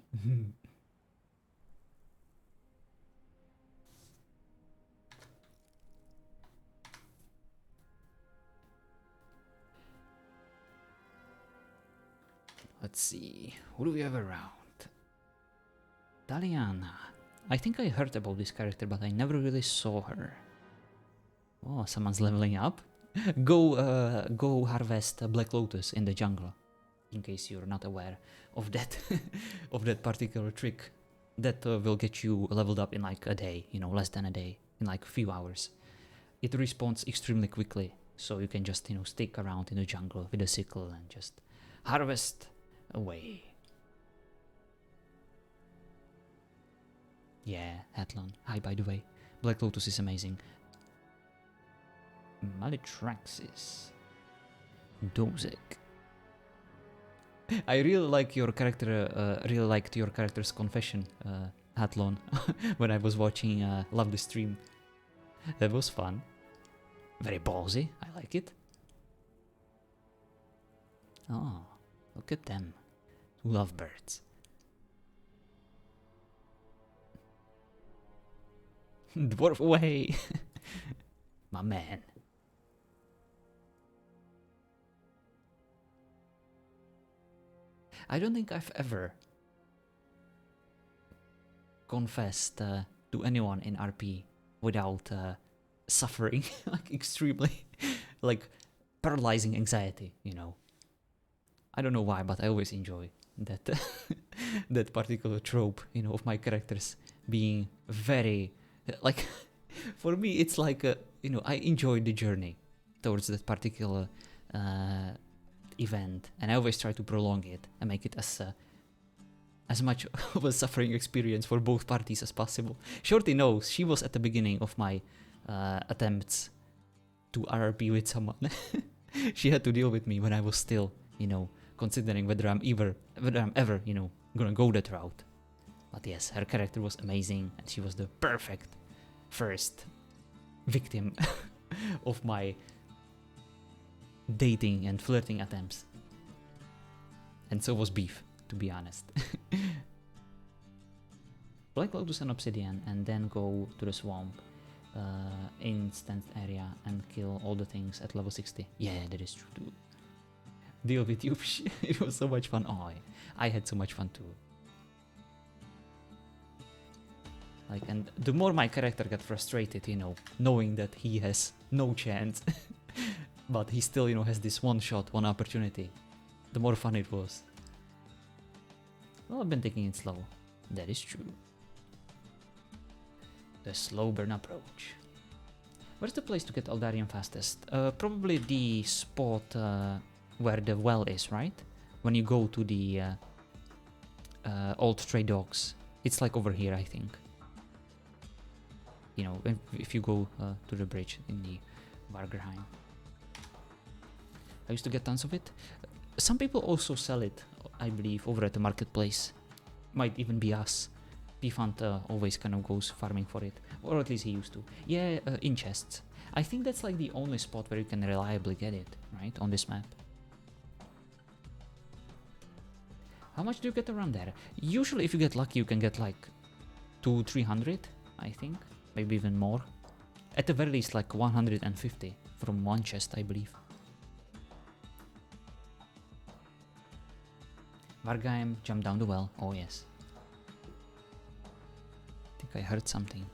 Let's see, who do we have around? Daliana. I think I heard about this character, but I never really saw her. Oh, someone's leveling up. Go harvest a Black Lotus in the jungle, in case you're not aware of that of that particular trick. That will get you leveled up in like a day, you know, less than a day, in like a few hours. It respawns extremely quickly, so you can just, you know, stick around in the jungle with a sickle and just harvest away. Yeah, Athlon. Hi, by the way. Black Lotus is amazing. Malitraxis. Dozek. I really like your character. Really liked your character's confession, Athlon, when I was watching. Love the stream. That was fun. Very ballsy. I like it. Oh, look at them. Lovebirds. Dwarf away. My man. I don't think I've ever confessed to anyone in RP without suffering, like extremely, like paralyzing anxiety, you know. I don't know why, but I always enjoy that that particular trope, you know, of my characters being very like for me it's like you know, I enjoy the journey towards that particular event, and I always try to prolong it and make it as much of a suffering experience for both parties as possible. Shorty knows, she was at the beginning of my attempts to RP with someone. She had to deal with me when I was still, you know, considering whether I'm ever, you know, gonna go that route. But yes, her character was amazing, and she was the perfect first victim of my dating and flirting attempts. And so was Beef, to be honest. Black Lotus and Obsidian, and then go to the swamp, instant area, and kill all the things at level 60. Yeah, that is true too. Deal with you. It was so much fun. Oh, I had so much fun too. Like, and the more my character got frustrated, you know, knowing that he has no chance, but he still, you know, has this one shot, one opportunity, the more fun it was. Well, I've been taking it slow. That is true. The slow burn approach. Where's the place to get Eldarium fastest? Probably the spot where the well is, right? When you go to the old stray dogs. It's like over here, I think. You know, if you go to the bridge in the Vargerheim. I used to get tons of it. Some people also sell it, I believe, over at the marketplace. Might even be us. Pfant always kind of goes farming for it, or at least he used to. Yeah, in chests. I think that's like the only spot where you can reliably get it, right, on this map. How much do you get around there? Usually if you get lucky you can get like 200-300, I think, maybe even more. At the very least like 150 from one chest, I believe. Vargheim, jump down the well, oh yes. I think I heard something.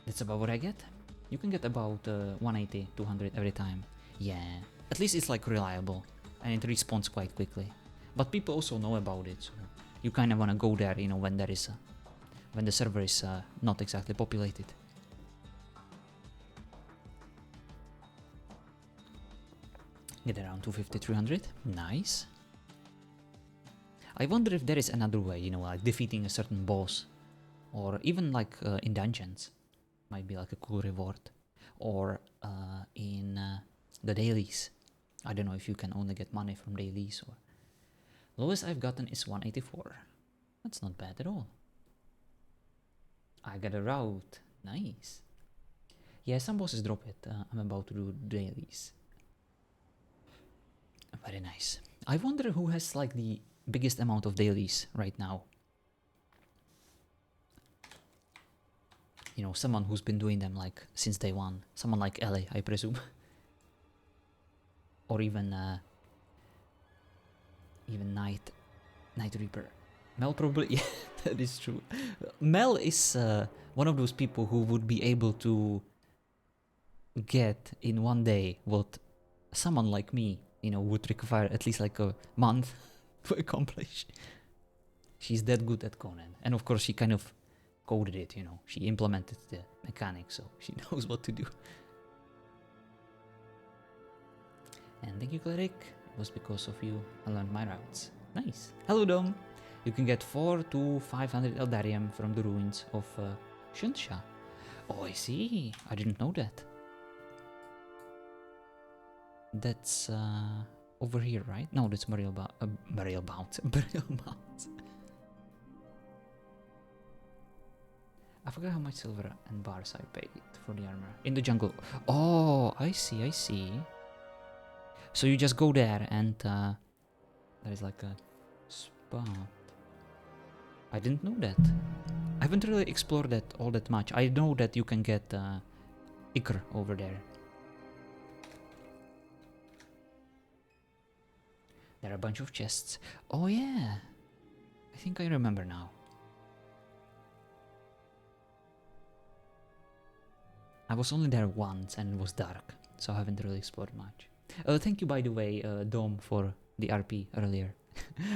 That's about what I get. You can get about 180, 200 every time. Yeah, at least it's like reliable and it respawns quite quickly. But people also know about it, so you kind of want to go there, you know, when there is when the server is not exactly populated. Get around 250, 300. Nice. I wonder if there is another way, you know, like defeating a certain boss, or even like in dungeons, might be like a cool reward, or in the dailies. I don't know if you can only get money from dailies, or lowest I've gotten is 184. That's not bad at all. I got a route. Nice. Yeah, some bosses drop it. I'm about to do dailies. Very nice. I wonder who has like the biggest amount of dailies right now. You know, someone who's been doing them like since day one. Someone like Ellie, I presume. Or even Night Reaper. Mel probably, yeah, that is true. Mel is one of those people who would be able to get in one day what someone like me, you know, would require at least like a month to accomplish. She's that good at Conan. And of course she kind of coded it, you know. She implemented the mechanics, so she knows what to do. And thank you, Cleric. It was because of you I learned my routes. Nice. Hello, Dom. You can get 400 to 500 Eldarium from the ruins of Shunsha. Oh, I see. I didn't know that. That's over here, right? No, that's Burial Bound. I forgot how much silver and bars I paid for the armor. In the jungle. Oh, I see, I see. So you just go there and there's like a spot. I didn't know that. I haven't really explored that all that much. I know that you can get Ichor over there. There are a bunch of chests. Oh yeah. I think I remember now. I was only there once and it was dark, so I haven't really explored much. Thank you, by the way, Dom, for the RP earlier.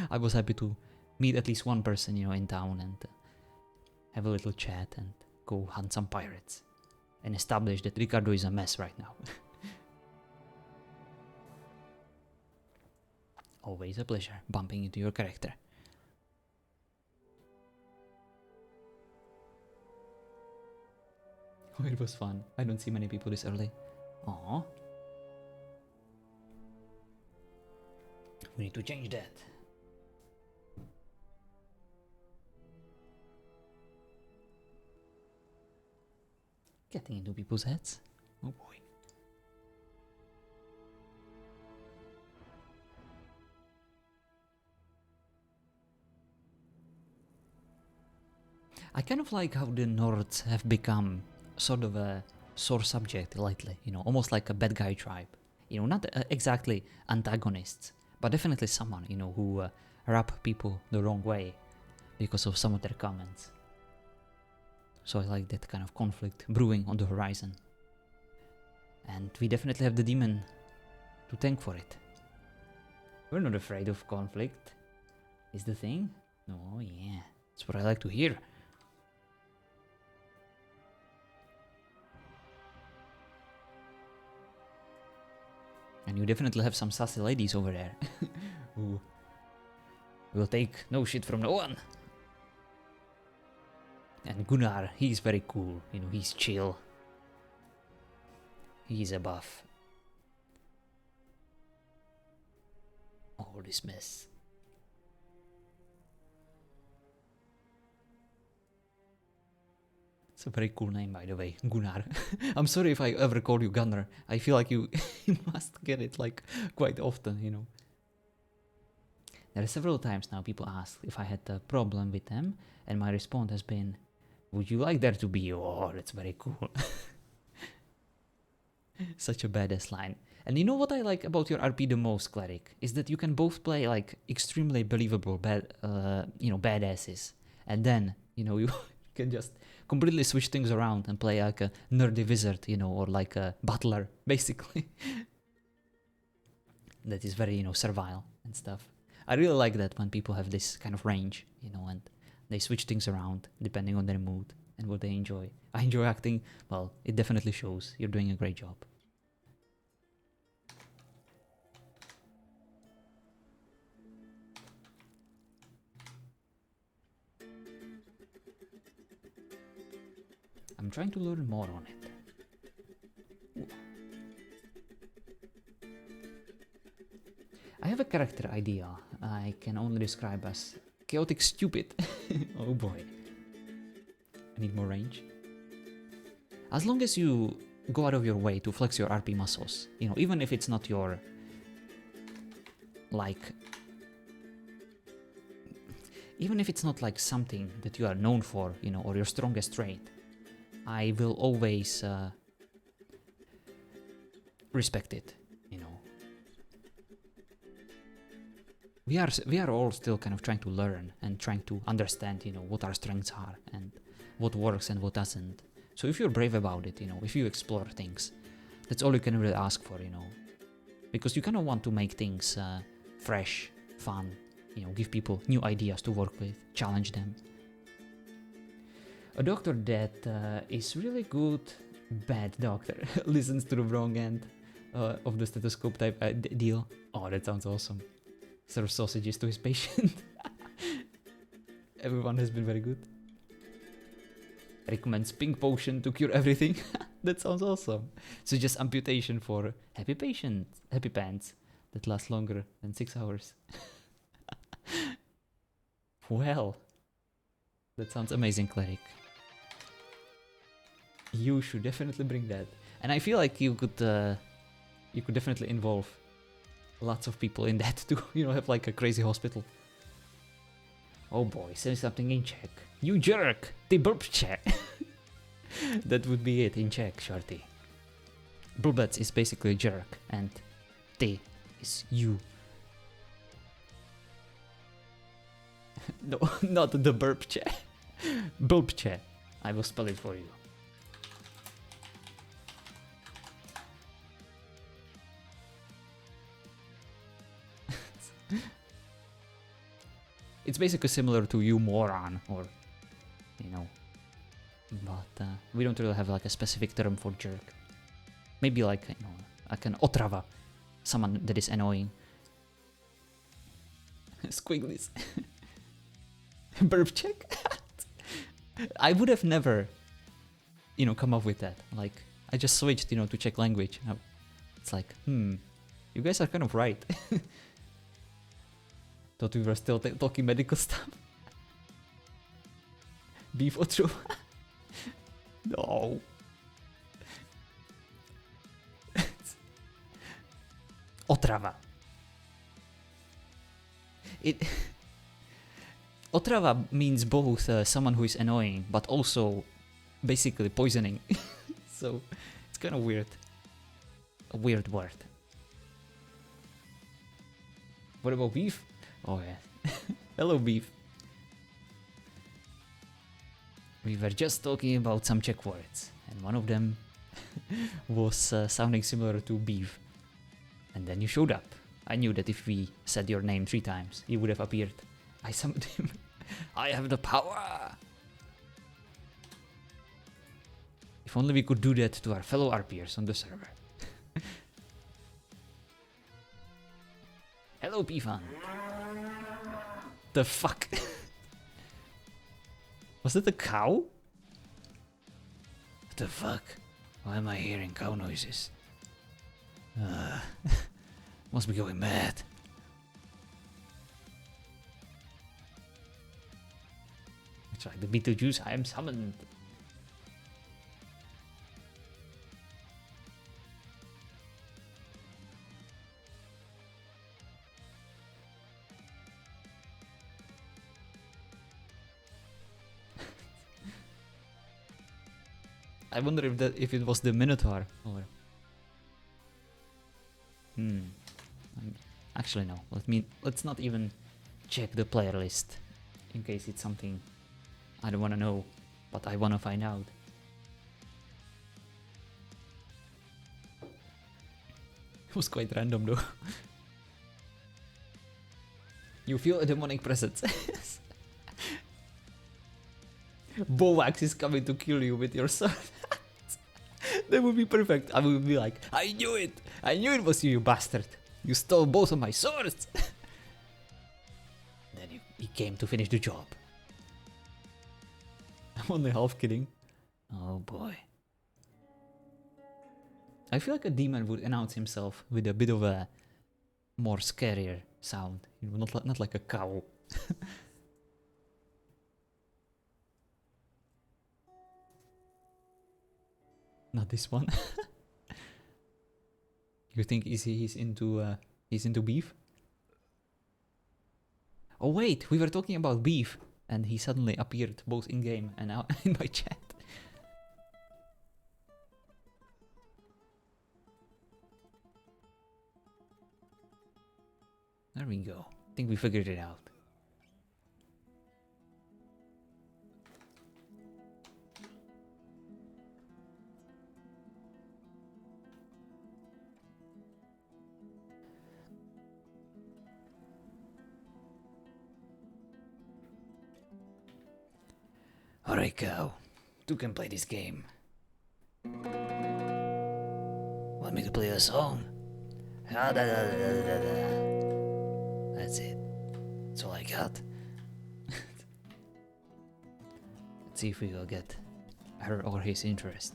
I was happy to meet at least one person, you know, in town and have a little chat and go hunt some pirates. And establish that Ricardo is a mess right now. Always a pleasure bumping into your character. Oh, it was fun. I don't see many people this early. Aww. We need to change that. Getting into people's heads. Oh boy. I kind of like how the Nords have become sort of a sore subject lately, you know, almost like a bad guy tribe. You know, not exactly antagonists, but definitely someone, you know, who rub people the wrong way because of some of their comments. So I like that kind of conflict brewing on the horizon. And we definitely have the demon to thank for it. We're not afraid of conflict, is the thing. Oh yeah, that's what I like to hear. And you definitely have some sassy ladies over there who will take no shit from no one. And Gunnar, he's very cool, you know, he's chill. He's a buff. All this mess. It's a very cool name, by the way, Gunnar. I'm sorry if I ever call you Gunnar. I feel like you, you must get it like quite often, you know. There are several times now people ask if I had a problem with them, and my response has been, would you like there to be? Oh, that's very cool. Such a badass line. And you know what I like about your RP the most, Cleric, is that you can both play like extremely believable badasses, and then, you know, you can just completely switch things around and play like a nerdy wizard, you know, or like a butler, basically. That is very, you know, servile and stuff. I really like that when people have this kind of range, you know, and they switch things around depending on their mood and what they enjoy. I enjoy acting. Well, it definitely shows. You're doing a great job. I'm trying to learn more on it. Ooh. I have a character idea I can only describe as chaotic stupid. Oh boy. I need more range. As long as you go out of your way to flex your RP muscles, you know, even if it's not your, like, even if it's not like something that you are known for, you know, or your strongest trait, I will always respect it, you know. We are all still kind of trying to learn and trying to understand, you know, what our strengths are and what works and what doesn't. So if you're brave about it, you know, if you explore things, that's all you can really ask for, you know. Because you kind of want to make things fresh, fun, you know, give people new ideas to work with, challenge them. A doctor that is really good, bad doctor, listens to the wrong end of the stethoscope type deal. Oh, that sounds awesome. Serves sausages to his patient. Everyone has been very good. Recommends pink potion to cure everything. That sounds awesome. So just amputation for happy pants that last longer than 6 hours. Well, that sounds amazing, Cleric. You should definitely bring that. And I feel like you could definitely involve lots of people in that too. You know, have like a crazy hospital. Oh boy, say something in Czech. You jerk! The burp check. That would be it in Czech, shorty. Bulbets is basically a jerk, and T is you. No, not the burp check. Bulb check. I will spell it for you. It's basically similar to you moron, or, you know, but we don't really have like a specific term for jerk. Maybe like, you know, like an otrava, someone that is annoying. Squigglies. Burp check? I would have never, you know, come up with that. Like, I just switched, you know, to Czech language. It's like, you guys are kind of right. Thought we were still talking medical stuff. Beef or true? No. Otrava. Otrava means both someone who is annoying, but also basically poisoning. So it's kind of weird. A weird word. What about beef? Oh yeah. Hello beef. We were just talking about some Czech words, and one of them was sounding similar to beef. And then you showed up. I knew that if we said your name 3 times, he would have appeared. I summoned him. I have the power! If only we could do that to our fellow RPers on the server. Hello, Pifan. The fuck? Was it a cow? What the fuck? Why am I hearing cow noises? Must be going mad. It's like the Beetlejuice, I am summoned. I wonder if it was the Minotaur or. Actually no. Let's not even check the player list in case it's something I don't want to know, but I want to find out. It was quite random though. You feel a demonic presence. Bovax is coming to kill you with your sword. That would be perfect. I would be like, I knew it! I knew it was you, you bastard! You stole both of my swords! Then he came to finish the job. I'm only half kidding. Oh boy. I feel like a demon would announce himself with a bit of a more scarier sound. Not like a cow. Not this one. You think he's into beef? Oh wait, we were talking about beef, and he suddenly appeared both in game and out in my chat. There we go. I think we figured it out. Alright, cow. You can play this game. Want me to play a song? That's it. That's all I got. Let's see if we will get her or his interest.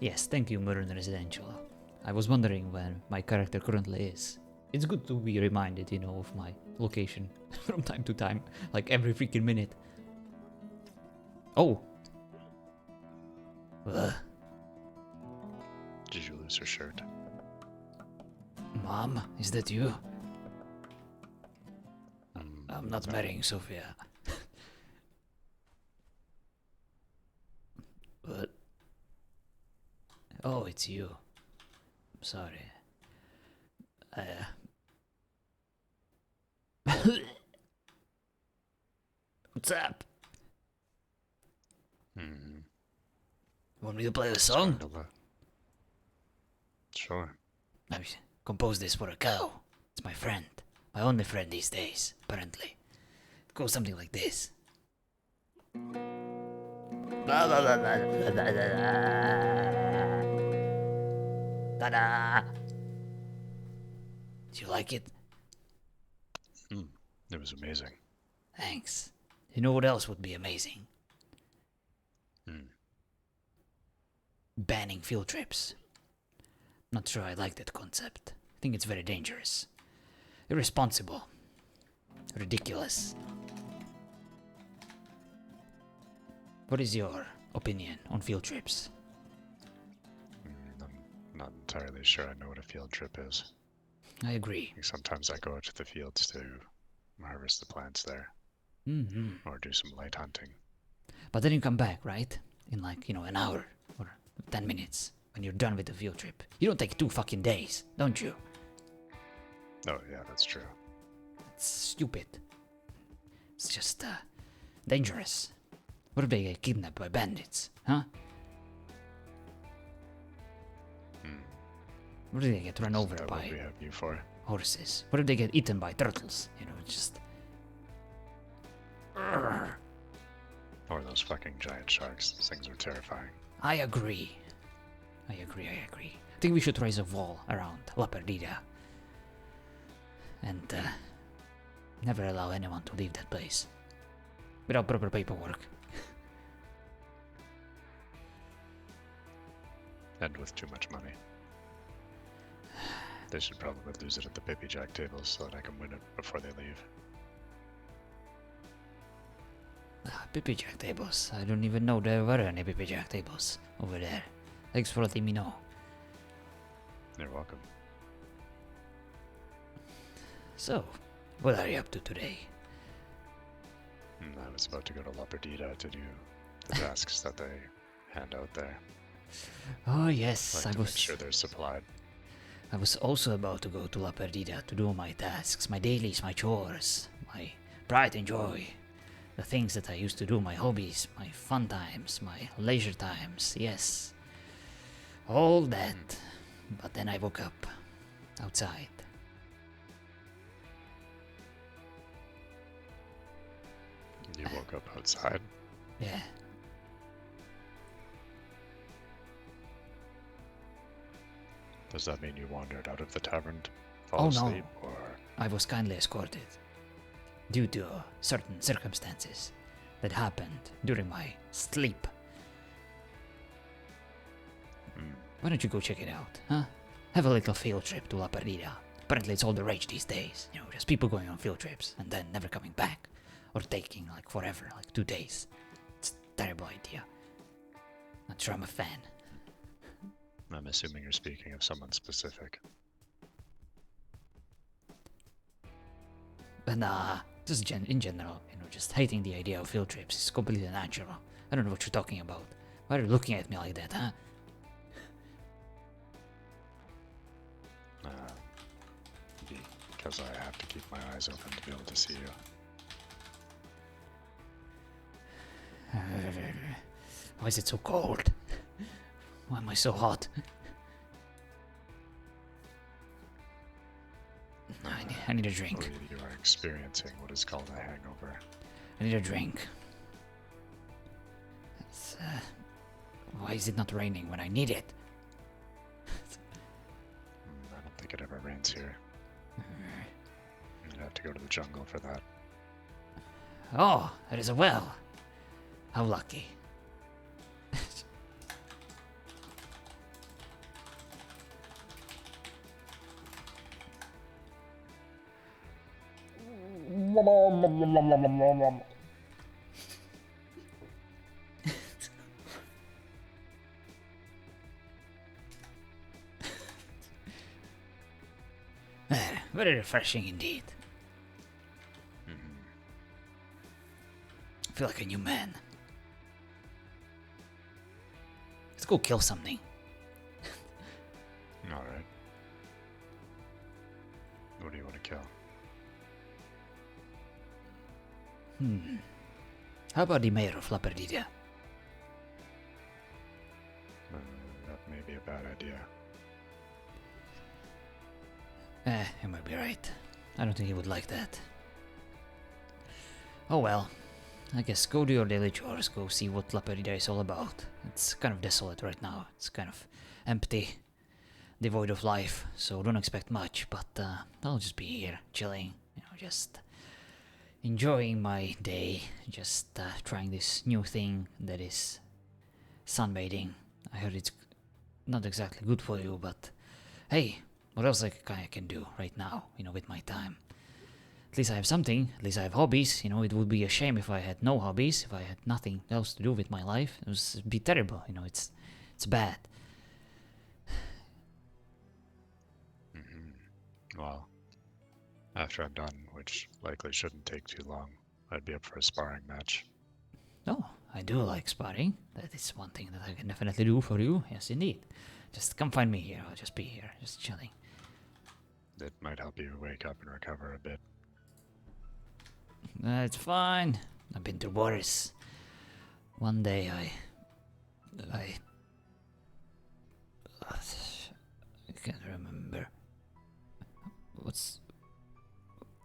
Yes, thank you, Modern Residential. I was wondering where my character currently is. It's good to be reminded, you know, of my location from time to time, like every freaking minute. Oh! Did you lose her shirt? Mom, is that you? I'm not marrying Sophia. What? Oh, it's you. Sorry. What's up? Want me to play the song? Sure. I composed this for a cow. It's my friend. My only friend these days, apparently. It goes something like this. Blah, blah, blah, blah, blah, blah, blah. Ta-da! Do you like it? It was amazing. Thanks. You know what else would be amazing? Banning field trips. Not sure I like that concept. I think it's very dangerous. Irresponsible. Ridiculous. What is your opinion on field trips? I'm not entirely sure I know what a field trip is. I agree. Sometimes I go out to the fields to harvest the plants there. Or do some light hunting. But then you come back, right? In like, an hour or 10 minutes when you're done with the field trip. You don't take 2 fucking days, don't you? Oh, yeah, that's true. It's stupid. It's just, dangerous. What if they get kidnapped by bandits, huh? What if they get run over That by what we have you for? horses? What if they get eaten by turtles? Just... Or those fucking giant sharks. Those things are terrifying. I agree. I think we should raise a wall around La Perdida. And, never allow anyone to leave that place. Without proper paperwork. And with too much money. They should probably lose it at the Pippy Jack tables so that I can win it before they leave. Pippy Jack tables. I don't even know there were any Pippy Jack tables over there. Thanks for letting me know. You're welcome. So, what are you up to today? I was about to go to La Perdida to do the tasks that they hand out there. Oh yes, Like to make sure they're supplied. I was also about to go to La Perdida to do my tasks, my dailies, my chores, my pride and joy. The things that I used to do, my hobbies, my fun times, my leisure times, yes. All that. But then I woke up outside. You woke up outside? Yeah. Does that mean you wandered out of the tavern to fall asleep, or...? I was kindly escorted. Due to certain circumstances that happened during my sleep. Why don't you go check it out, huh? Have a little field trip to La Perdida. Apparently it's all the rage these days. Just people going on field trips and then never coming back. Or taking like forever, like 2 days. It's a terrible idea. Not sure I'm a fan. I'm assuming you're speaking of someone specific. But nah, just in general, just hating the idea of field trips is completely natural. I don't know what you're talking about. Why are you looking at me like that, huh? Because I have to keep my eyes open to be able to see you. Why is it so cold? Why am I so hot? I need a drink. You are experiencing what is called a hangover. I need a drink. Why is it not raining when I need it? I don't think it ever rains here. You'd have to go to the jungle for that. Oh, there is a well. How lucky. Very refreshing indeed. I feel like a new man. Let's go kill something. Alright. What do you want to kill? How about the mayor of La Perdida? That may be a bad idea. You might be right. I don't think he would like that. Oh well. I guess go do your daily chores, go see what La Perdida is all about. It's kind of desolate right now. It's kind of empty, devoid of life, so don't expect much, but I'll just be here, chilling, just enjoying my day, just trying this new thing that is sunbathing. I heard it's not exactly good for you, but hey, what else I can do right now, with my time? At least I have something, at least I have hobbies, it would be a shame if I had no hobbies, if I had nothing else to do with my life. It'd be terrible, it's bad. Well, after I'm done, which likely shouldn't take too long, I'd be up for a sparring match. Oh, I do like sparring. That is one thing that I can definitely do for you. Yes, indeed. Just come find me here. I'll just be here, just chilling. It might help you wake up and recover a bit. It's fine. I've been through worse. One day I can't remember.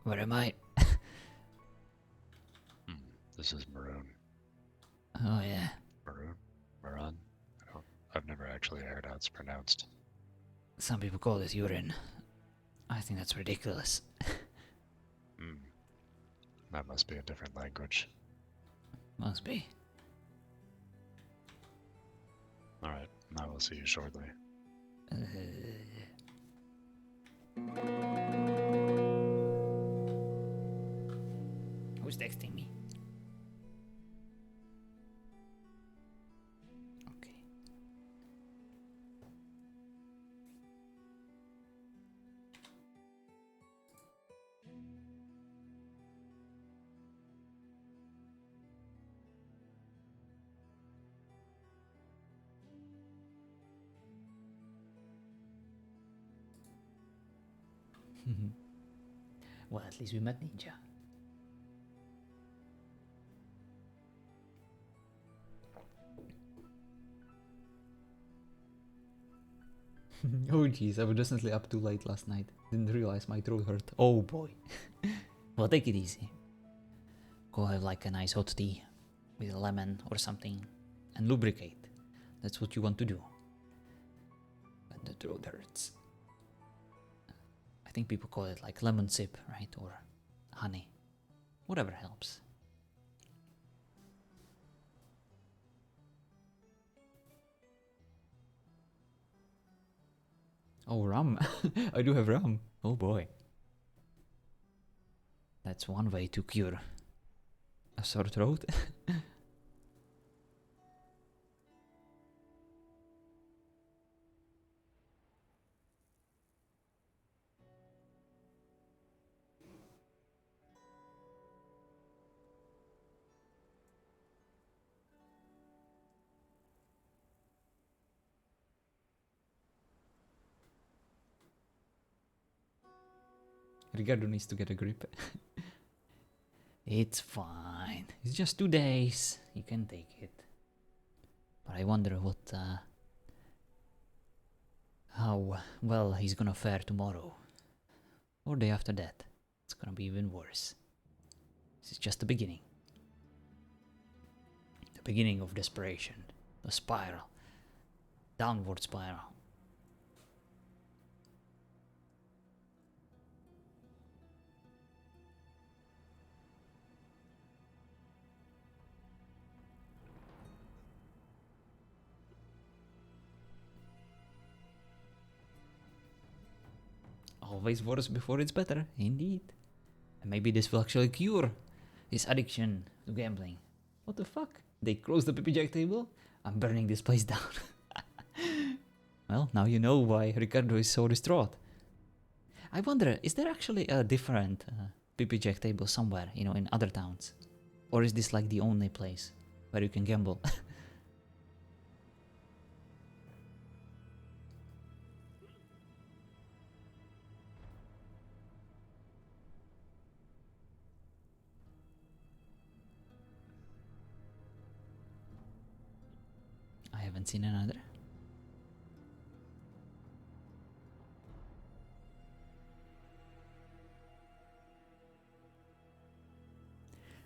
Where am I? This is Maroon. Oh yeah. Maroon? I've never actually heard how it's pronounced. Some people call it urine. I think that's ridiculous. That must be a different language. Must be. Alright, I will see you shortly. Who's texting me? Okay. Well, at least we met Ninja. Oh jeez, I was definitely up too late last night. Didn't realize my throat hurt. Oh boy. Well, take it easy. Go have like a nice hot tea with a lemon or something and lubricate. That's what you want to do when the throat hurts. I think people call it like lemon sip, right? Or honey. Whatever helps. Oh, rum. I do have rum. Oh boy. That's one way to cure a sore throat. Ricardo needs to get a grip. It's fine. It's just 2 days. You can take it. But I wonder how well he's gonna fare tomorrow. Or day after that. It's gonna be even worse. This is just the beginning. The beginning of desperation. The spiral. Downward spiral. Always worse before it's better, indeed. And maybe this will actually cure his addiction to gambling. What the fuck? They closed the Pippy Jack table? I'm burning this place down. Well, now you know why Ricardo is so distraught. I wonder, is there actually a different Pippy Jack table somewhere, in other towns? Or is this like the only place where you can gamble? I haven't seen another.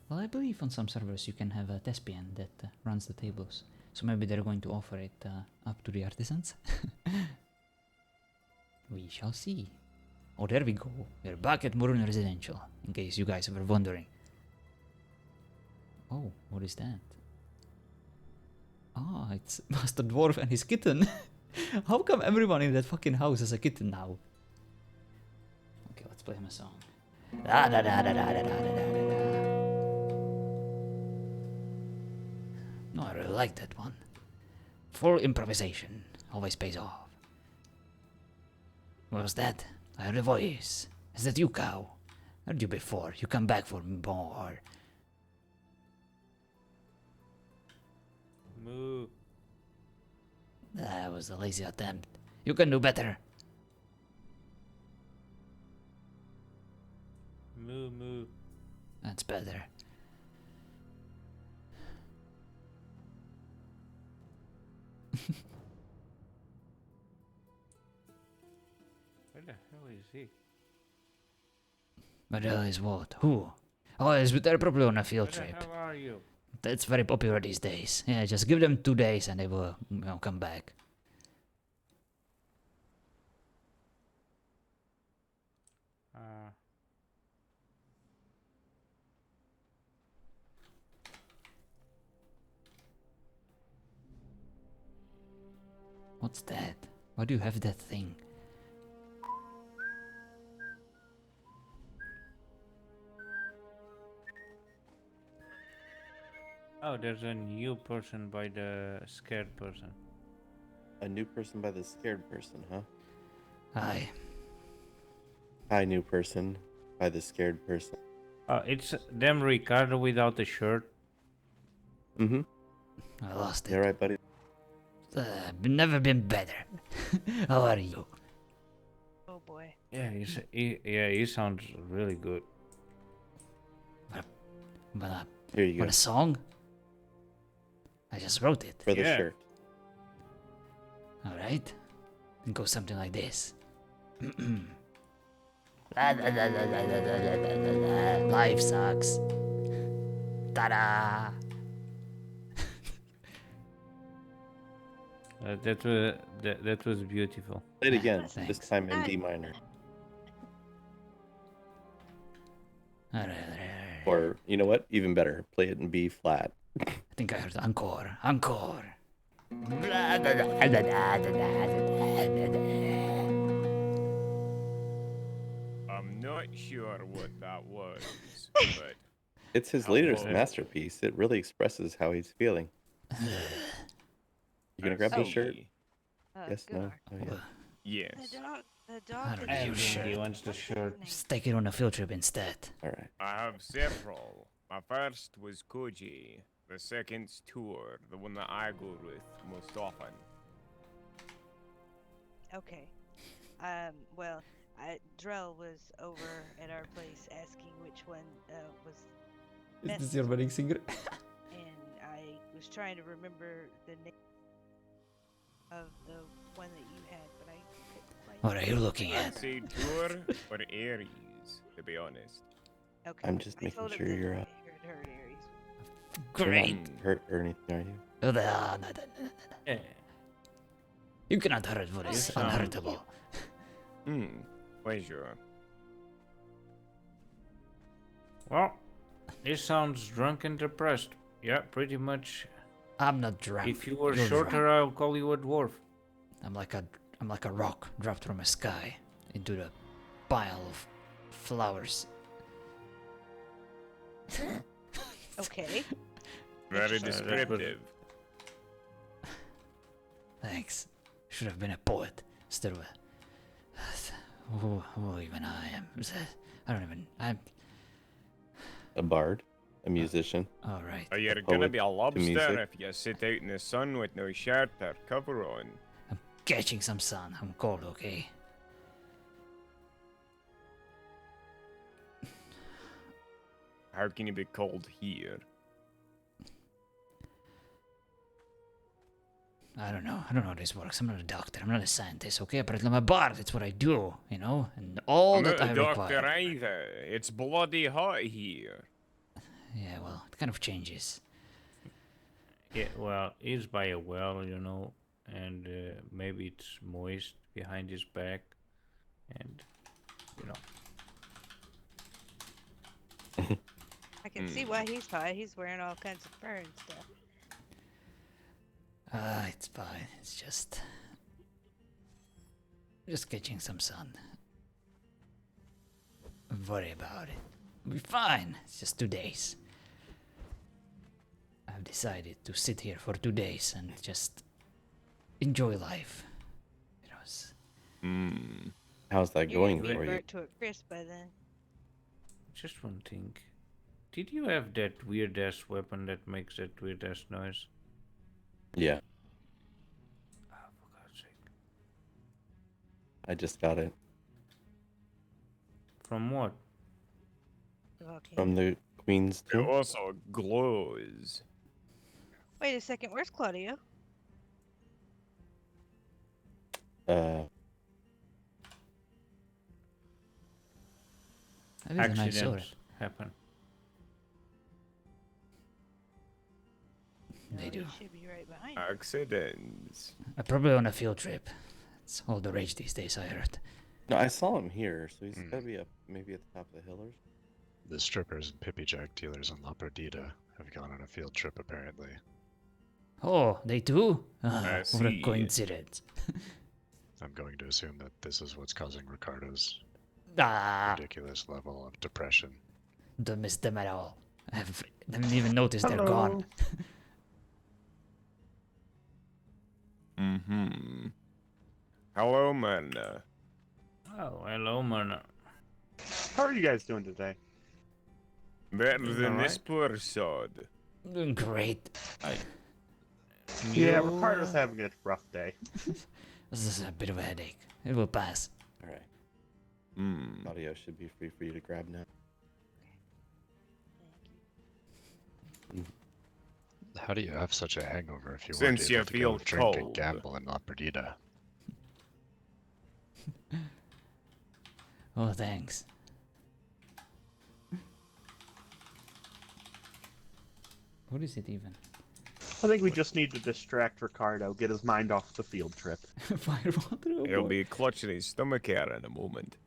Well, I believe on some servers you can have a thespian that runs the tables. So maybe they're going to offer it up to the artisans. We shall see. Oh, there we go. We're back at Murun Residential, in case you guys were wondering. Oh, what is that? Ah, it's Master Dwarf and his kitten. How come everyone in that fucking house has a kitten now? Okay, let's play him a song. Da da da da da da da da da da. No, I really like that one. Full improvisation always pays off. What was that? I heard a voice. Is that you, cow? Heard you before. You come back for more. Moo. That was a lazy attempt. You can do better. Moo moo. That's better. Where the hell is he? But is what? Who? Oh, they're probably on a field Where trip. the hell are you? That's very popular these days. Yeah, just give them 2 days and they will come back. What's that? Why do you have that thing? Oh, there's a new person by the scared person. A new person by the scared person, huh? Aye. Hi, new person by the scared person. Oh, it's them Ricardo without the shirt. Mm-hmm. I lost it. You alright, buddy? Never been better. How are you? Oh boy. Yeah, he sounds really good. But, Here you go. want a song? I just wrote it. For the Yeah. shirt. Alright. It goes something like this. Life sucks. Ta-da! That was beautiful. Play it again, this Thanks. time in D minor. Alright. Or, you know what? Even better, play it in B flat. I think I heard encore. Encore. I'm not sure what that was, but It's his latest masterpiece. It really expresses how he's feeling. You gonna grab I his shirt? see. Yes, no? Gunnar. Oh, yeah. Yes, The I dog. don't did know, And shirt. he wants the shirt. Just take it on a field trip instead. Alright. I have several. My first was Koji. The second's Tour, the one that I go with most often. Okay. Well, Drell was over at our place asking which one was best, wedding singer? and I was trying to remember the name of the one that you had, but I couldn't quite. What are you looking I'd at? say Tour or Aries, to be honest. Okay. I'm just I making told him sure that you're, I heard Aries. Great. You're not hurt or anything, are you? Yeah. You cannot hurt what is You sound unhurtable. Pleasure. Well, this sounds drunk and depressed. Yeah, pretty much. I'm not drunk. If you were You're shorter, drunk. I'll call you a dwarf. I'm like a rock dropped from a sky into the pile of flowers. Okay. Very Interesting. descriptive. Thanks. Should have been a poet instead of a. Who even I am. I don't even. I'm. A bard? a musician. All right. Oh, you're A gonna poet be a to lobster music. if you sit out in the sun with no shirt or cover on. I'm catching some sun. I'm cold, okay? How can you be cold here? I don't know. I don't know how this works. I'm not a doctor. I'm not a scientist, okay? But I'm a bard. It's what I do, you know? And all I'm that not I a doctor require. either. It's bloody hot here. Yeah, well, it kind of changes. Yeah, well, he's by a well, you know, and maybe it's moist behind his back, and you know. I can see why he's hot. He's wearing all kinds of fur and stuff. It's fine. It's just catching some sun. Don't worry about it. We'll be fine. It's just 2 days. I've decided to sit here for 2 days and just enjoy life. You know, How's that You're going gonna be for you? burnt to a crisp by then. Just one thing. Did you have that weird ass weapon that makes that weird ass noise? Yeah, Oh, for God's sake. I just got it From what? Okay. from the Queen's It tomb. also glows. Wait a second. Where's Claudio? Uh, that is a nice sword. Accidents happen. They do. He should be right behind you. Accidents. I'm probably on a field trip. It's all the rage these days, I heard. no, I saw him here, so he's Hmm. gotta be up maybe at the top of the hill or The strippers and pippy jack dealers in La Perdita have gone on a field trip apparently. Oh, they too? Ah, I what a see. coincidence. I'm going to assume that this is what's causing Ricardo's Ah, ridiculous level of depression. don't miss them at all. I haven't even noticed they're gone. Mm-hmm. Hello, man. Oh, hello, man. How are you guys doing today? Better Doing than this alright. poor sod. Doing great. Yeah, You, Ricardo's having a rough day. This is a bit of a headache. It will pass. All right, Hmm. audio should be free for you to grab now. How do you have such a hangover if you Since weren't you able to feel go drink and cold. gamble in La Perdita? Oh, thanks. What is it even? I think we just need to distract Ricardo, get his mind off the field trip. Fire water? Oh, He'll boy. be clutching his stomach out in a moment.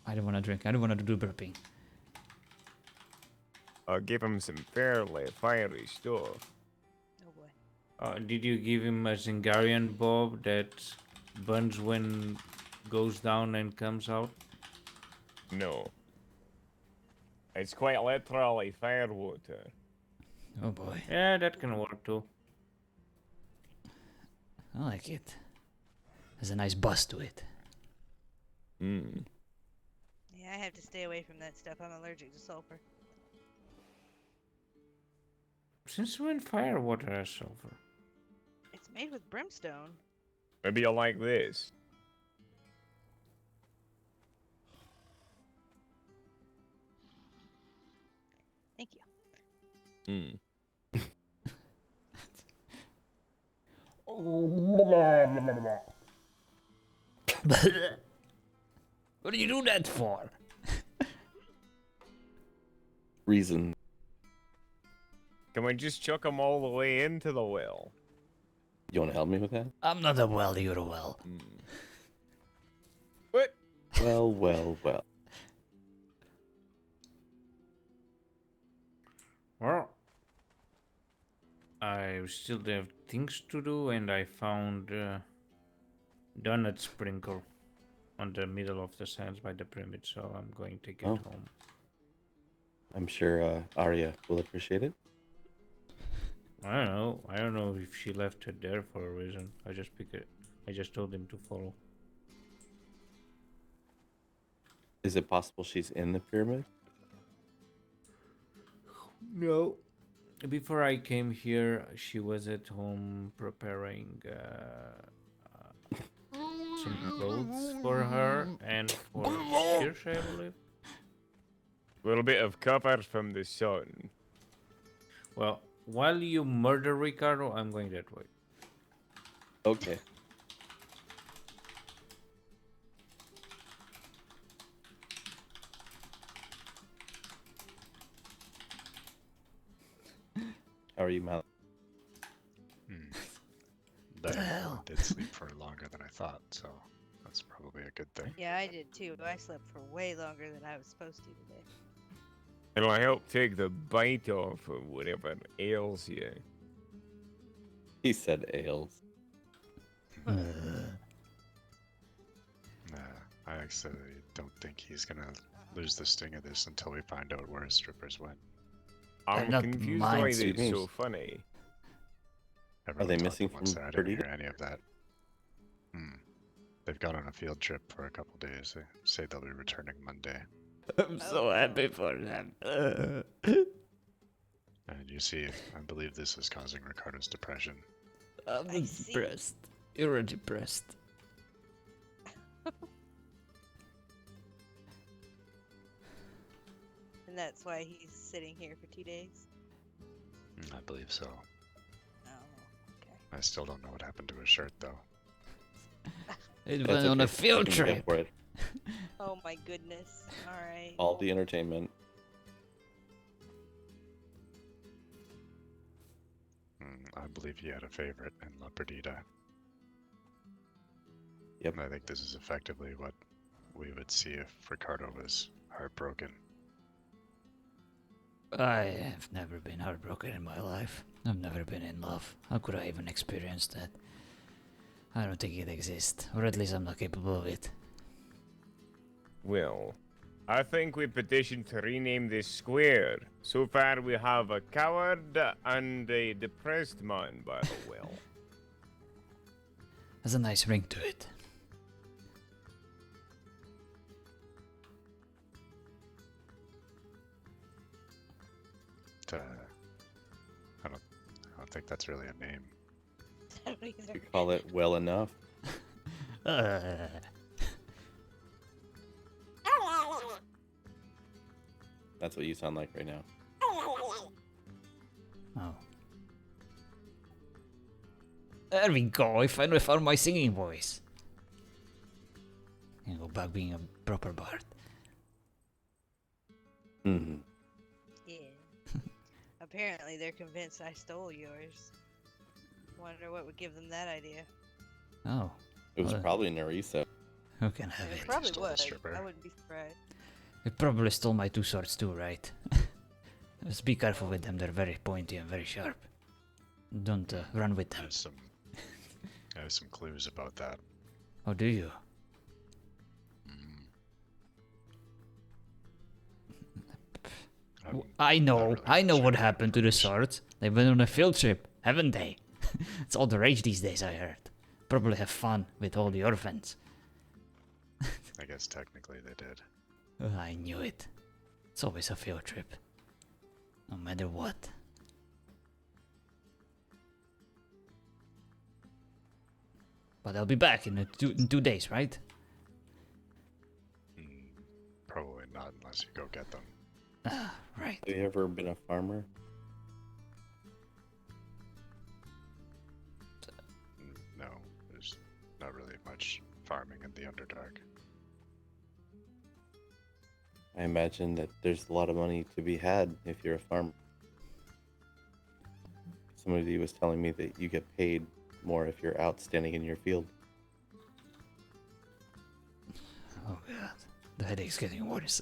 I don't want to drink. I don't want to do burping. I'll give him some fairly fiery stuff. Oh boy. did you give him a Zingarian bob that burns when goes down and comes out? No. It's quite literally fire water. Oh boy. Yeah, that can work too. I like it. There's a nice buzz to it. Hmm. Yeah, I have to stay away from that stuff. I'm allergic to sulfur. Since when fire water has sulfur? It's made with brimstone. Maybe you'll like this. Thank you. Hmm. What do you do that for? Reason. Can we just chuck him all the way into the well? You want to help me with that? I'm not a well, you're a well. Hmm. What? Well, well, well. Well, I still have things to do, and I found donut sprinkle on the middle of the sands by the pyramid, so I'm going to get Oh. home. I'm sure Arya will appreciate it. I don't know if she left it there for a reason. I just told him to follow. Is it possible she's in the pyramid? No. Before I came here, she was at home preparing some clothes for her and for Kirsch, I believe. A little bit of cover from the sun. Well, while you murder Ricardo, I'm going that way. Okay. How are you, Mal? I did sleep for longer than I thought, so that's probably a good thing. Yeah, I did too. I slept for way longer than I was supposed to today. It'll help take the bite off of whatever ails you. He said ales. Nah, I actually don't think he's gonna lose the sting of this until we find out where his strippers went. I'm not confused mine, why Steve. it's so funny. Everyone they talked missing once from there, I didn't Perdita? hear any of that. They've gone on a field trip for a couple days. They say they'll be returning Monday. I'm so happy for them. And you see, I believe this is causing Ricardo's depression. I'm I see. depressed. You're depressed. And that's why he's sitting here for 2 days. I believe so. Oh, okay. I still don't know what happened to his shirt, though. It That's went on a okay. field You can get trip. for it. Oh my goodness. Alright. All the entertainment. I believe he had a favorite in La Perdita. Yep. And I think this is effectively what we would see if Ricardo was heartbroken. I have never been heartbroken in my life. I've never been in love. How could I even experience that? I don't think it exists, or at least I'm not capable of it. Well, I think we petition to rename this square. So far, we have a coward and a depressed man by the well. There's a nice ring to it. I don't think that's really a name. I don't either. You call it well enough. That's what you sound like right now. Oh. There we go, I finally found my singing voice. And go back being a proper bard. Mm-hmm. Yeah. Apparently they're convinced I stole yours. Wonder what would give them that idea. Oh, It was Well, probably Narisa. who can have It it? probably stole the was. stripper. I wouldn't be surprised. It probably stole my 2 swords too, right? Just be careful with them, they're very pointy and very sharp. Don't run with them. I have some clues about that. Oh, do you? I know, really I know sure what about happened to the information. swords. They went on a field trip, haven't they? It's all the rage these days, I heard. Probably have fun with all the orphans. I guess technically they did. I knew it. It's always a field trip. No matter what. But I'll be back in 2 days, right? Probably not unless you go get them. Ah, right. Have you ever been a farmer? No, there's not really much farming in the Underdark. I imagine that there's a lot of money to be had if you're a farmer. Somebody was telling me that you get paid more if you're out standing in your field. Oh god. The headache's getting worse.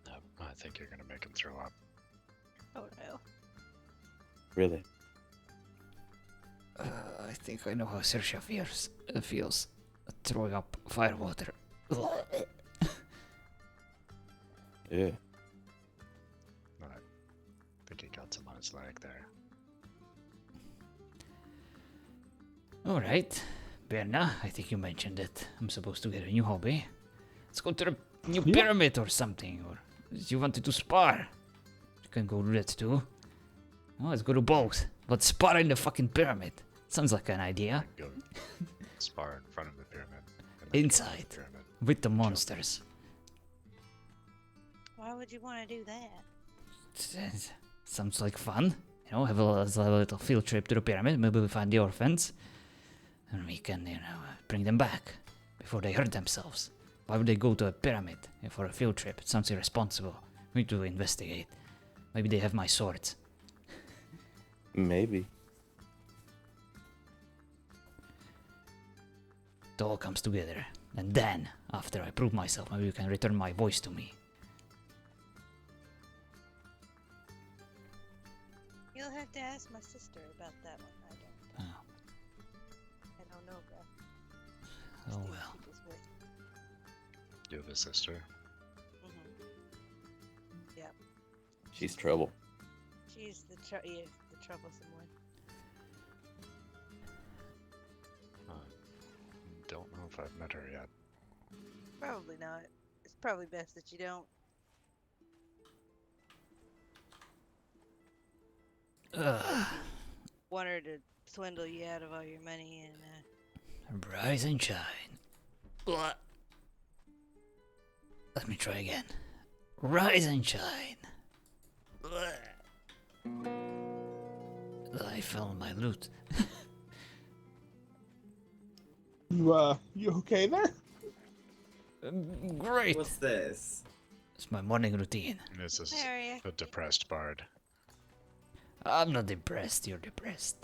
No, I think you're gonna make him throw up. Oh no. Really? I think I know how Saoirse feels. Throwing up firewater. Yeah. I think he got some on his leg there. Alright. Berna, I think you mentioned it. I'm supposed to get a new hobby. Let's go to the new pyramid or something. Or you wanted to spar. Can go do that too. Oh, let's go to both. But spar in the fucking pyramid. Sounds like an idea. Go spar in front of the pyramid. and then go to the Inside. pyramid. With the monsters. Why would you want to do that? Sounds like fun. You know, have a little field trip to the pyramid. Maybe we find the orphans. And we can, you know, bring them back. Before they hurt themselves. Why would they go to a pyramid for a field trip? It sounds irresponsible. We need to investigate. Maybe they have my swords. Maybe. It all comes together. And then, after I prove myself, maybe you can return my voice to me. You'll have to ask my sister about that one. Oh, I don't know, bro. oh well. She just went. You have a sister. Yep. She's trouble. She's the the troublesome one. Don't know if I've met her yet. Probably not. It's probably best that you don't. Want her to swindle you out of all your money and Rise and shine. Blah. Let me try again. Rise and shine. Blah. I fell on my loot. You okay there? Great. What's this? It's my morning routine. This is There you a depressed bard. I'm not depressed, you're depressed.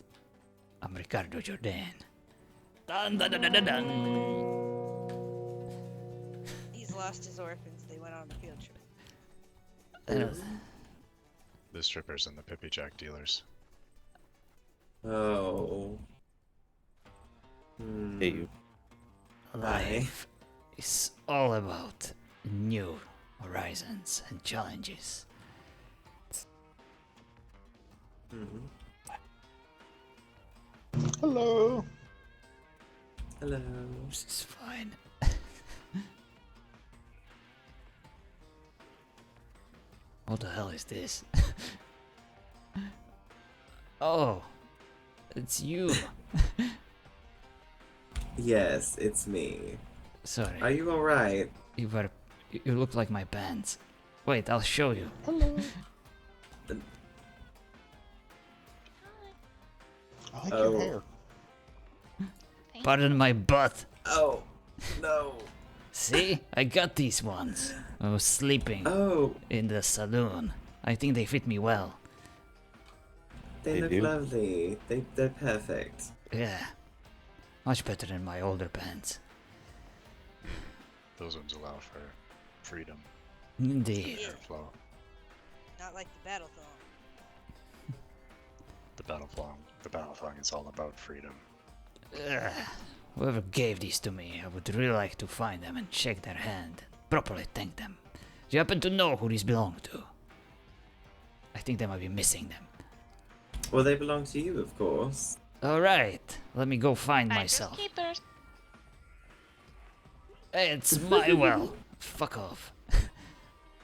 I'm Ricardo Jordan. Dun dun dun dun dun dun. He's lost his orphans. They went on a field trip. The strippers and the Pippy Jack dealers. Oh. Hey, you. Life is all about new horizons and challenges. Mhm. Hello. Hello. This is fine. What the hell is this? Oh, it's you. Yes, it's me. Sorry. Are you alright? You look like my pants. Wait, I'll show you. Hello. I like Oh. your hair. Pardon my butt. Oh, no. See, I got these ones. I was sleeping Oh, in the saloon. I think they fit me well. they They look do? lovely. They're perfect. Yeah, much better than my older pants. Those ones allow for freedom, Indeed. airflow. Not like the battle thong. The battle thong is all about freedom. Whoever gave these to me, I would really like to find them and shake their hand and properly thank them. Do you happen to know who these belong to? I think they might be missing them. Well, they belong to you, of course. Alright, let me go find Finders myself. keepers. Hey, it's my well. Fuck off.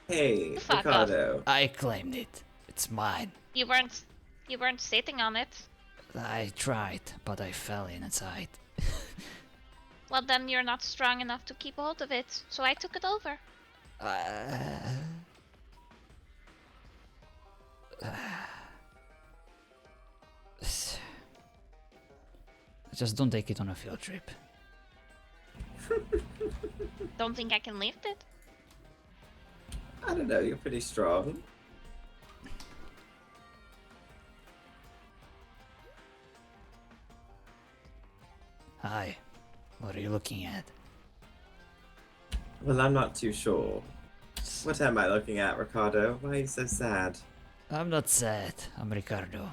Hey, Fuck off. Ricardo. I claimed it. It's mine. You weren't sitting on it. I tried, but I fell inside. Well, then you're not strong enough to keep hold of it, so I took it over. Just don't take it on a field trip. Don't think I can lift it? I don't know, you're pretty strong. Hi. What are you looking at? Well, I'm not too sure. What am I looking at, Ricardo? Why are you so sad? I'm not sad. I'm Ricardo.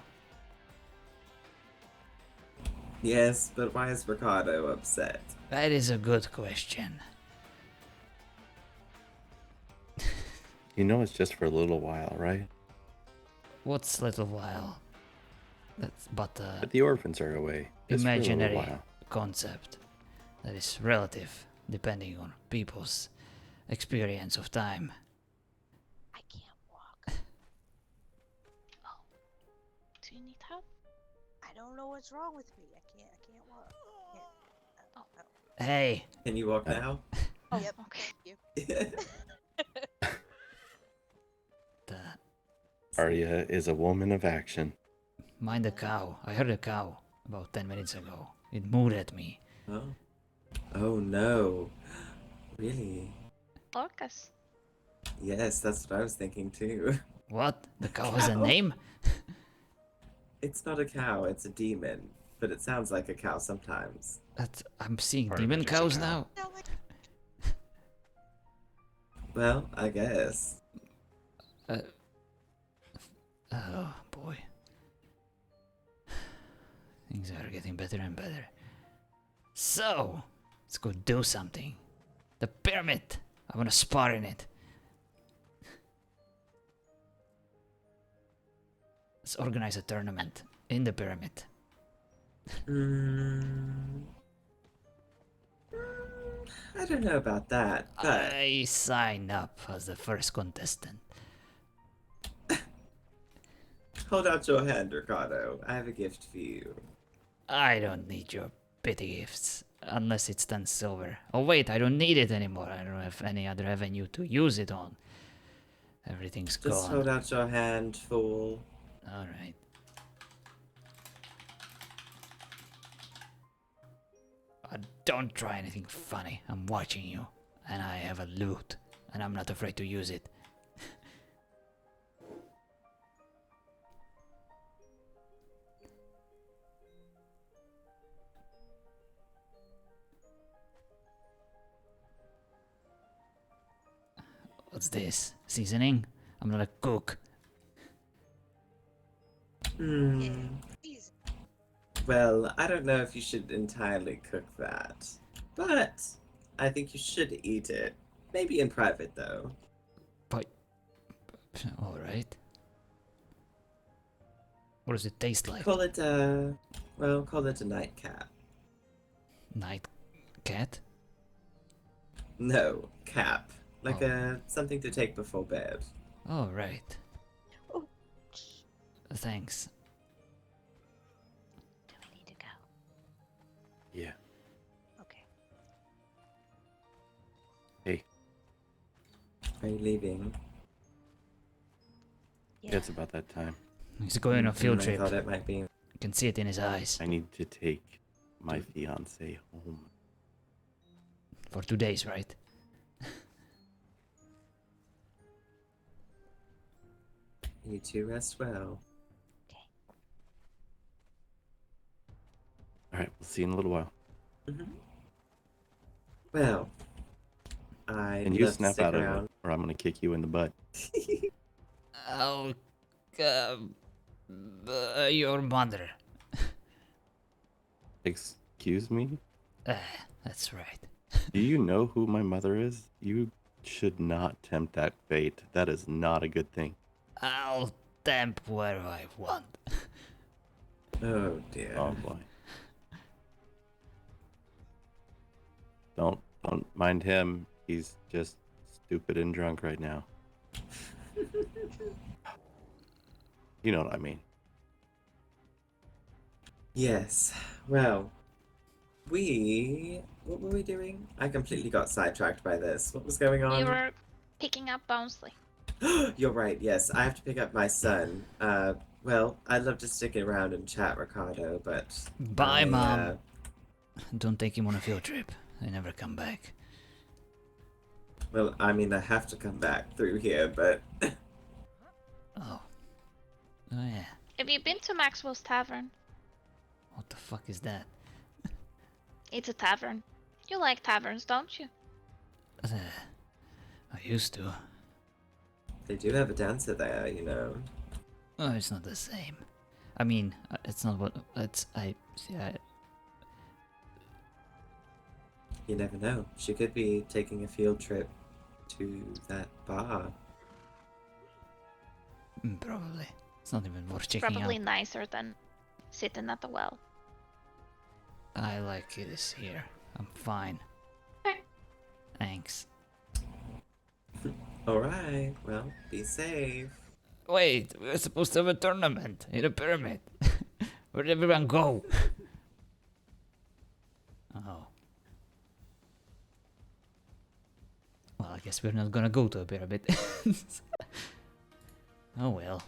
Yes, but why is Ricardo upset? That is a good question. You know it's just for a little while, right? What's little while? That's but But the orphans are away. Just for a little imaginary while. concept that is relative depending on people's experience of time. I can't walk. Do you need help? I don't know what's wrong with me. I can't walk. Hey, Can you walk now? Oh, Yep. okay. Thank you. the, Arya is a woman of action. mind the cow. I heard a cow about 10 minutes ago. It mooed at me. Oh. Oh no. Really? Orcas. Yes, that's what I was thinking too. What? The cow has a Cow? name? It's not a cow, it's a demon. But it sounds like a cow sometimes. I'm seeing Part of demon it is a cows cow. now. Sound like Well, I guess. Oh boy. Things are getting better and better. So, let's go do something. The pyramid! I wanna spar in it. Let's organize a tournament in the pyramid. I don't know about that, but I sign up as the first contestant. hold out your hand, Ricardo. I have a gift for you. I don't need your petty gifts. Unless it's 10 silver. Oh wait, I don't need it anymore. I don't have any other avenue to use it on. Everything's Just gone. hold out your hand, fool. Alright. Don't try anything funny. I'm watching you. And I have a loot. And I'm not afraid to use it. What's this? Seasoning? I'm not a cook. Jeez. Well, I don't know if you should entirely cook that. But I think you should eat it. Maybe in private, though. But... Alright. What does it taste like? Call it call it a nightcap. Night cat? No, cap. Like Oh. something to take before bed. Alright. Oh. Thanks. Do we need to go? Yeah. Okay. Are you leaving? Yeah, it's about that time. He's going on a field I trip. thought it might be. You can see it in his eyes. I need to take my fiance home. For 2 days, right? You two rest well. Alright, we'll see you in a little while. Well, I And you love to snap stick out of around. it, or I'm gonna kick you in the butt. Oh, your mother. Excuse me? That's right. Do you know who my mother is? You should not tempt that fate. That is not a good thing. I'll tempt where I want. Oh dear. Oh boy. Don't mind him. He's just stupid and drunk right now. You know what I mean. Yes. Well, what were we doing? I completely got sidetracked by this. What was going on? You were picking up Bounsley. You're right. Yes, I have to pick up my son. Well, I'd love to stick around and chat, Ricardo, but Bye, Mom. Don't take him on a field trip. I never come back. Well, I mean, I have to come back through here, but Oh. Oh, yeah. Have you been to Maxwell's Tavern? What the fuck is that? It's a tavern. You like taverns, don't you? I used to. they do have a dancer there, you know. Oh, it's not the same. I mean, it's not what. You never know. She could be taking a field trip to that bar. Probably. It's not even worth checking Probably out. nicer than sitting at the well. I like this here. I'm fine. Okay. Thanks. All right. Well, be safe. Wait, we're supposed to have a tournament in a pyramid. Where'd everyone go? Oh. Well, I guess we're not gonna go to a pyramid. Oh well.